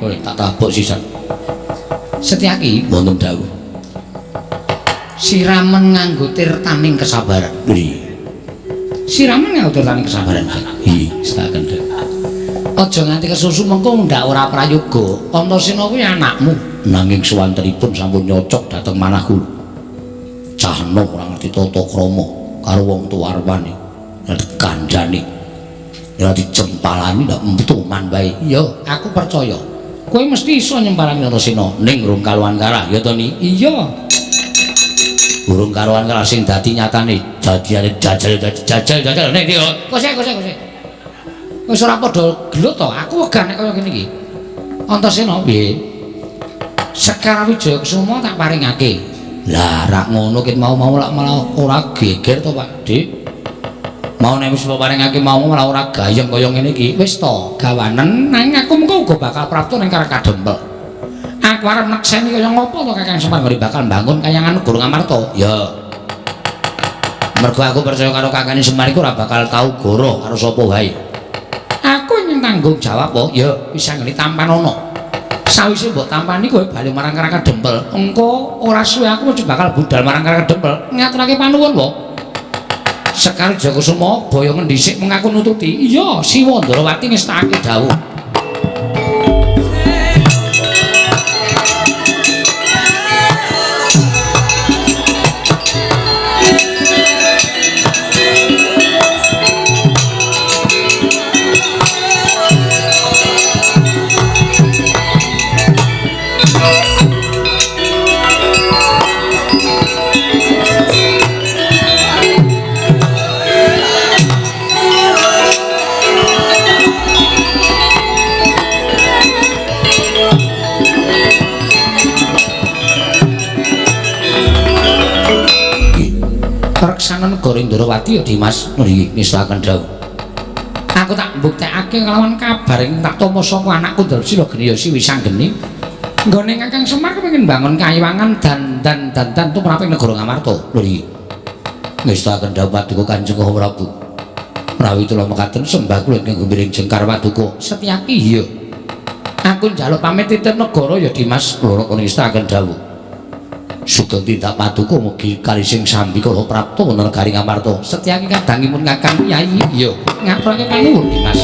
Speaker 3: Boleh tak tabok sisan. Setyaki wonten dawuh. Siramen nganggo tirtaning kesabaran. Nggih. Siramen nganggo tirtaning kesabaran. Nggih, setaken. Aja nganti kesusu mengko ndak ora prayoga. Antasena kuwi anakmu, nanging suwantenipun sampun nyocok dhateng manah kula. Cah enom ora ngerti tata krama karo wong tuwa arwane. Nek kandhane ora dicempalani ndak emtuman bae. Iya, aku percaya. Kowe mesti iso nyempalani Antasena ning rung kaluwan karah, ya to Ni? Iya. Burung karuan kala sing dadi nyatane dadiane jajal nek iki kosek wis ora padha gelut to aku wegah nek kaya ngene iki Antasena piye Sekar Wijayakusuma tak paringake lah rak ngono ket mau lak malah ora geger to Pak Dik mau nek wis paringake mau malah ora gayeng kaya ngene iki wis to gawanen nang aku mengko uga bakal prapta ning karo Kadempel. Aku arep nekseni kaya ngopo to Kakang Semar bakal bangun kayangan Guru Ngamarta. Ya. Mergo aku percaya karo Kakang Semar iku ora bakal tau goro karo sapa wae. Aku ingin tanggung jawab kok. Ya, bisa ngene tampanono. Sawise mbok tampani kowe bali marang Kakang Dempel. Engko ora suwe aku mesti bakal budal marang Kakang Dempel. Ngaturake panuwun kok. Sekar Wijayakusuma boyongan dhisik mengaku nututi. Iya, Siwa Ndarawati ngestake dawuh. Reksanan Negara Ndarawati ya Dimas nggih nistakaken dawuh. Aku tak mbuktekake kelawan kabar ing tak tampa saka anakku Ndrawasila Geni ya Wisanggeni. Nggone Kakang Semar kepengin bangun kayiwangan dan tuh menapa ing negara Ngamarta. Lho iki. Ngestaken dawuh paduka Kanjeng Prabu. Menawi kula mekaten sembah kula ingkang gemiring jengkar paduka Setyaki iya. Aku njaluk pamit titip negara ya Dimas loro kono ngestaken dawuh. Sugeng tindak paduka mugi kalising sambi kala prapta wonten negari Ngamarta. Setyaki kadangipun Kakang Kyai iya. Ngaturaken panuwun Dimas.